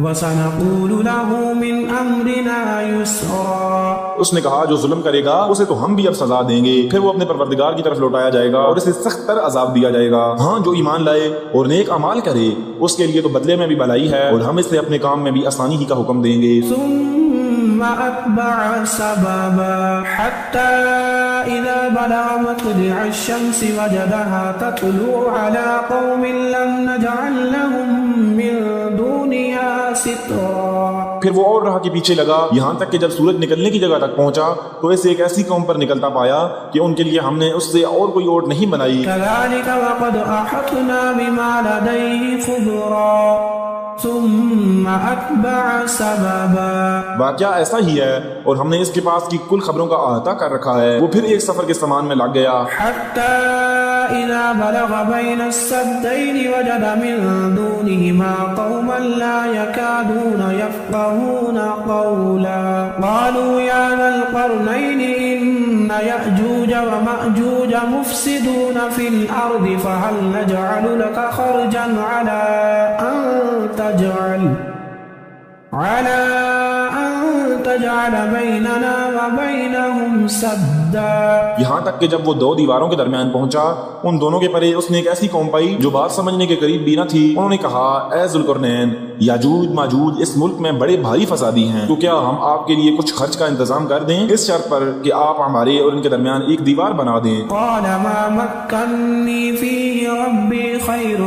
وَسَنَقُولُ لَهُ مِنْ أَمْرِنَا يُسْرًا. اس نے کہا جو ظلم کرے گا اسے تو ہم بھی اب سزا دیں گے. پھر وہ اپنے پروردگار کی طرف لوٹایا جائے گا اور اسے سخت تر عذاب دیا جائے گا. ہاں جو ایمان لائے اور نیک اعمال کرے اس کے لیے تو بدلے میں بھی بھلائی ہے اور ہم اسے اپنے کام میں بھی آسانی ہی کا حکم دیں گے. ثم أتبع سببا حتى إذا بلغ مطلع الشمس وجدها تطلع على قوم لم نجعل لهم من دونها سترا. پھر وہ اور راہ کے پیچھے لگا یہاں تک کہ جب سورج نکلنے کی جگہ تک پہنچا تو اسے ایک ایسی قوم پر نکلتا پایا کہ ان کے لیے ہم نے اس سے اور کوئی اوٹ نہیں بنائی. كذلك وقد أحطنا بما لديه خبرا ثم أتبع سببا. واقعہ ایسا ہی ہے اور ہم نے اس کے پاس کی کل خبروں کا احاطہ کر رکھا ہے. وہ پھر ایک سفر کے سامان میں لگ گیا. حتى إذا بلغ بين السدين وجد من دونهما قوما لا يكادون يفقهون قولا قالوا يا ذا القرنين إن يأجوج ومأجوج مفسدون في الأرض فهل نجعل لك خرجا على أن تجعل بيننا وبينهم سدا. یہاں تک کہ جب وہ دو دیواروں کے درمیان پہنچا ان دونوں کے پرے اس نے ایک ایسی قوم پائی جو بات سمجھنے کے قریب بھی نہ تھی. انہوں نے کہا اے ذوالقرنین یاجوج ماجوج اس ملک میں بڑے بھاری فسادی ہیں تو کیا ہم آپ کے لیے کچھ خرچ کا انتظام کر دیں اس شرط پر کہ آپ ہمارے اور ان کے درمیان ایک دیوار بنا دیں. قال ما مكنني فيه ربي خير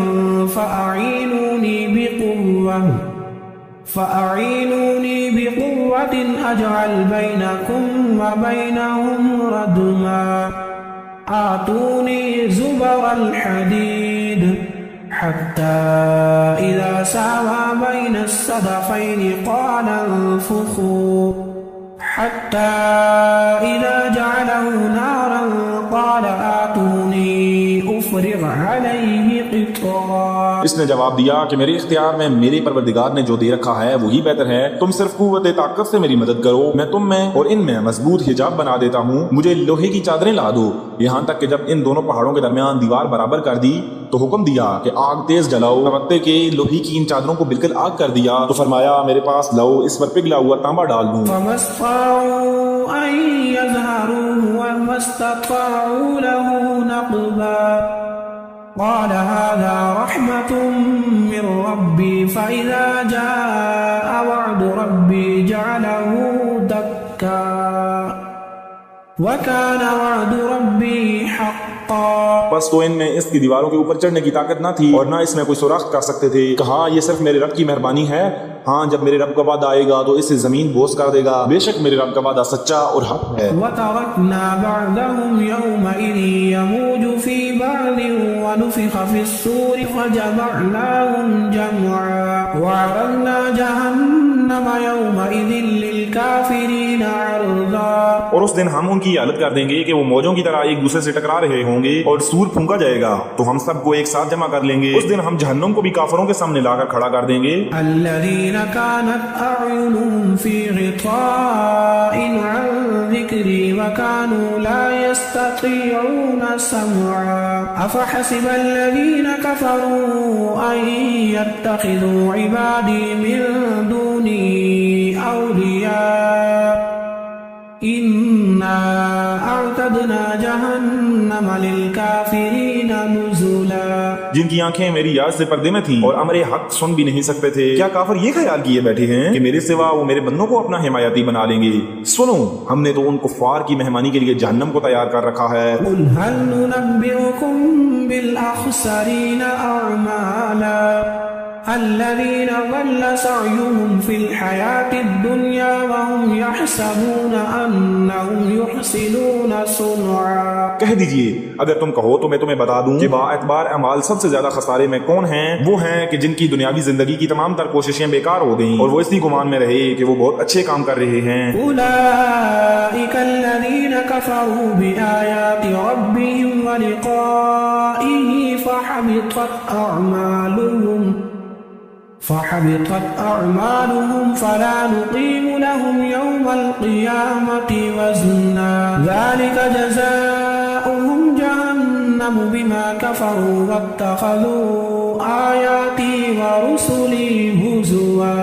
فأعينوني بقوة أجعل بينكم وبينهم ردما آتوني زبر الحديد حتى إذا ساوى بين الصدفين قال انفخوا حتى إذا جعله نارا قال آتوني أفرغ عليه قطرا. اس نے جواب دیا کہ میرے اختیار میں میرے پروردگار نے جو دے رکھا ہے وہی بہتر ہے. تم صرف قوت طاقت سے میری مدد کرو، میں تم میں اور ان میں مضبوط حجاب بنا دیتا ہوں. مجھے لوہے کی چادریں لا دو. یہاں تک کہ جب ان دونوں پہاڑوں کے درمیان دیوار برابر کر دی تو حکم دیا کہ آگ تیز جلاؤ. نوتے کے لوہے کی ان چادروں کو بالکل آگ کر دیا تو فرمایا میرے پاس لاؤ، اس پر پگھلا ہوا تانبا ڈال دوں. فما استطاعوا أن يظهروه وما استطاعوا له نقبا. قال هذا رحمة من ربي فإذا جاء وعد ربي جعله دكا وكان وعد ربي حقا. بس تو ان میں اس کی دیواروں کے اوپر چڑھنے کی طاقت نہ تھی اور نہ اس میں کوئی سوراخ کر سکتے تھے. کہا یہ صرف میرے رب کی مہربانی ہے. ہاں جب میرے رب کا وعدہ آئے گا تو اسے زمین بوس کر دے گا. بے شک میرے رب کا وعدہ سچا اور حق ہے. وتركنا بعضهم يومئذ يموج في بعض ونفخ في الصور فجمعناهم جمعا وعرضنا جهنم يومئذ للكافرين عرضا. اور اس دن ہم ان کی حالت کر دیں گے کہ وہ موجوں کی طرح ایک دوسرے سے ٹکرا رہے ہوں گے اور سور پھونکا جائے گا تو ہم سب کو ایک ساتھ جمع کر لیں گے. اس دن ہم جہنم کو بھی کافروں کے سامنے لا کر کھڑا کر دیں گے. الذين كانت أعينهم في غطاء عن ذكري وكانوا لا يستطيعون سمعا أفحسب الذين كفروا أن يتخذوا عبادي من دوني أولياء إنا أعتدنا جهنم للكافرين نزلا. جن کی آنکھیں میری یاد سے پردے میں تھیں اور امر حق سن بھی نہیں سکتے تھے، کیا کافر یہ خیال کیے بیٹھے ہیں کہ میرے سوا وہ میرے بندوں کو اپنا حمایتی بنا لیں گے؟ سنو، ہم نے تو ان کفار کی مہمانی کے لیے جہنم کو تیار کر رکھا ہے. قل هل ننبئكم بالأخسرين أعمالا الذين ضل سعيهم في الحياة الدنيا وهم يحسبون أنهم يحسنون صنعا. کہہ دیجئے اگر تم کہو تو میں تمہیں بتا دوں کہ با اعتبار اعمال سب سے زیادہ خسارے میں کون ہیں. وہ ہیں کہ جن کی دنیاوی زندگی کی تمام تر کوششیں بیکار ہو گئیں اور وہ اسی گمان میں رہے کہ وہ بہت اچھے کام کر رہے ہیں. أولئك الذين كفروا بآيات ربهم ولقائه فحبطت أعمالهم فلا نقيم لهم يوم القيامة وزنا ذلك جزاؤهم جهنم بما كفروا واتخذوا آياتي ورسلي هزوا.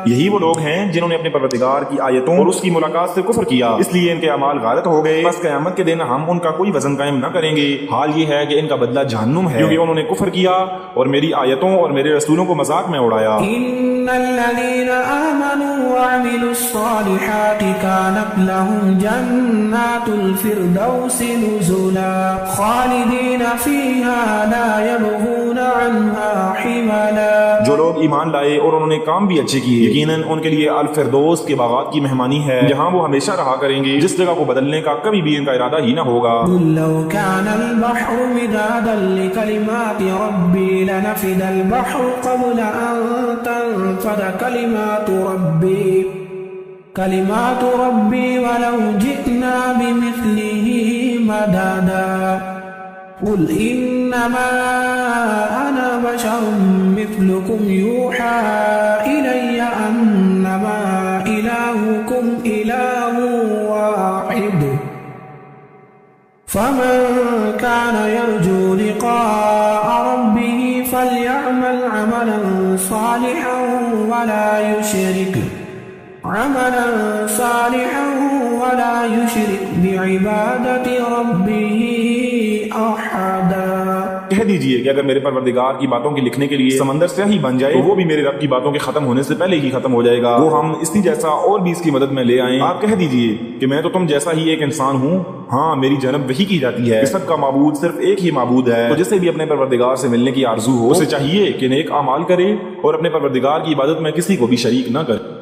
یہی وہ لوگ ہیں جنہوں نے اپنے پروردگار کی آیتوں اور اس کی ملاقات سے کفر کیا، اس لیے ان کے اعمال غلط ہو گئے. بس قیامت کے دن ہم ان کا کوئی وزن قائم نہ کریں گے. حال یہ ہے کہ ان کا بدلہ جہنم ہے کیونکہ انہوں نے کفر کیا اور میری آیتوں اور میرے رسولوں کو مذاق میں اڑایا. إن الذين آمنوا وعملوا الصالحات كانت لهم جنات الفردوس نزلا خالدين فيها لا يبغون عنها حولا. جو لوگ ایمان لائے اور انہوں نے کام بھی اچھے کیے، یقیناً ان کے لیے الفردوس کے باغات کی مہمانی ہے جہاں وہ ہمیشہ رہا کریں گے، جس جگہ کو بدلنے کا کبھی بھی ان کا ارادہ ہی نہ ہوگا. قل لو كان البحر مدادا لكلمات ربي لنفد البحر قبل أن تنفد كلمات ربي ولو جئنا بمثله مددا. قل إنما أنا بشر مثلكم يوحى إلي أنما إلهكم إله واحد فمن كان يرجو لقاء ربه فليعمل عملا صالحا ولا يشرك بعبادة ربه أحدا. کہہ دیجئے کہ اگر میرے پروردگار کی باتوں کے لکھنے کے لیے سمندر سے ہی بن جائے تو وہ بھی میرے رب کی باتوں کے ختم ہونے سے پہلے ہی ختم ہو جائے گا. وہ ہم اسی جیسا اور بھی اس کی مدد میں لے آئیں. آپ کہہ دیجئے کہ میں تو تم جیسا ہی ایک انسان ہوں. ہاں میری جانب وحی کی جاتی ہے. سب کا معبود صرف ایک ہی معبود ہے. تو جسے بھی اپنے پروردگار سے ملنے کی آرزو ہو اسے چاہیے کہ نیک اعمال کرے اور اپنے پروردگار کی عبادت میں کسی کو بھی شریک نہ کرے.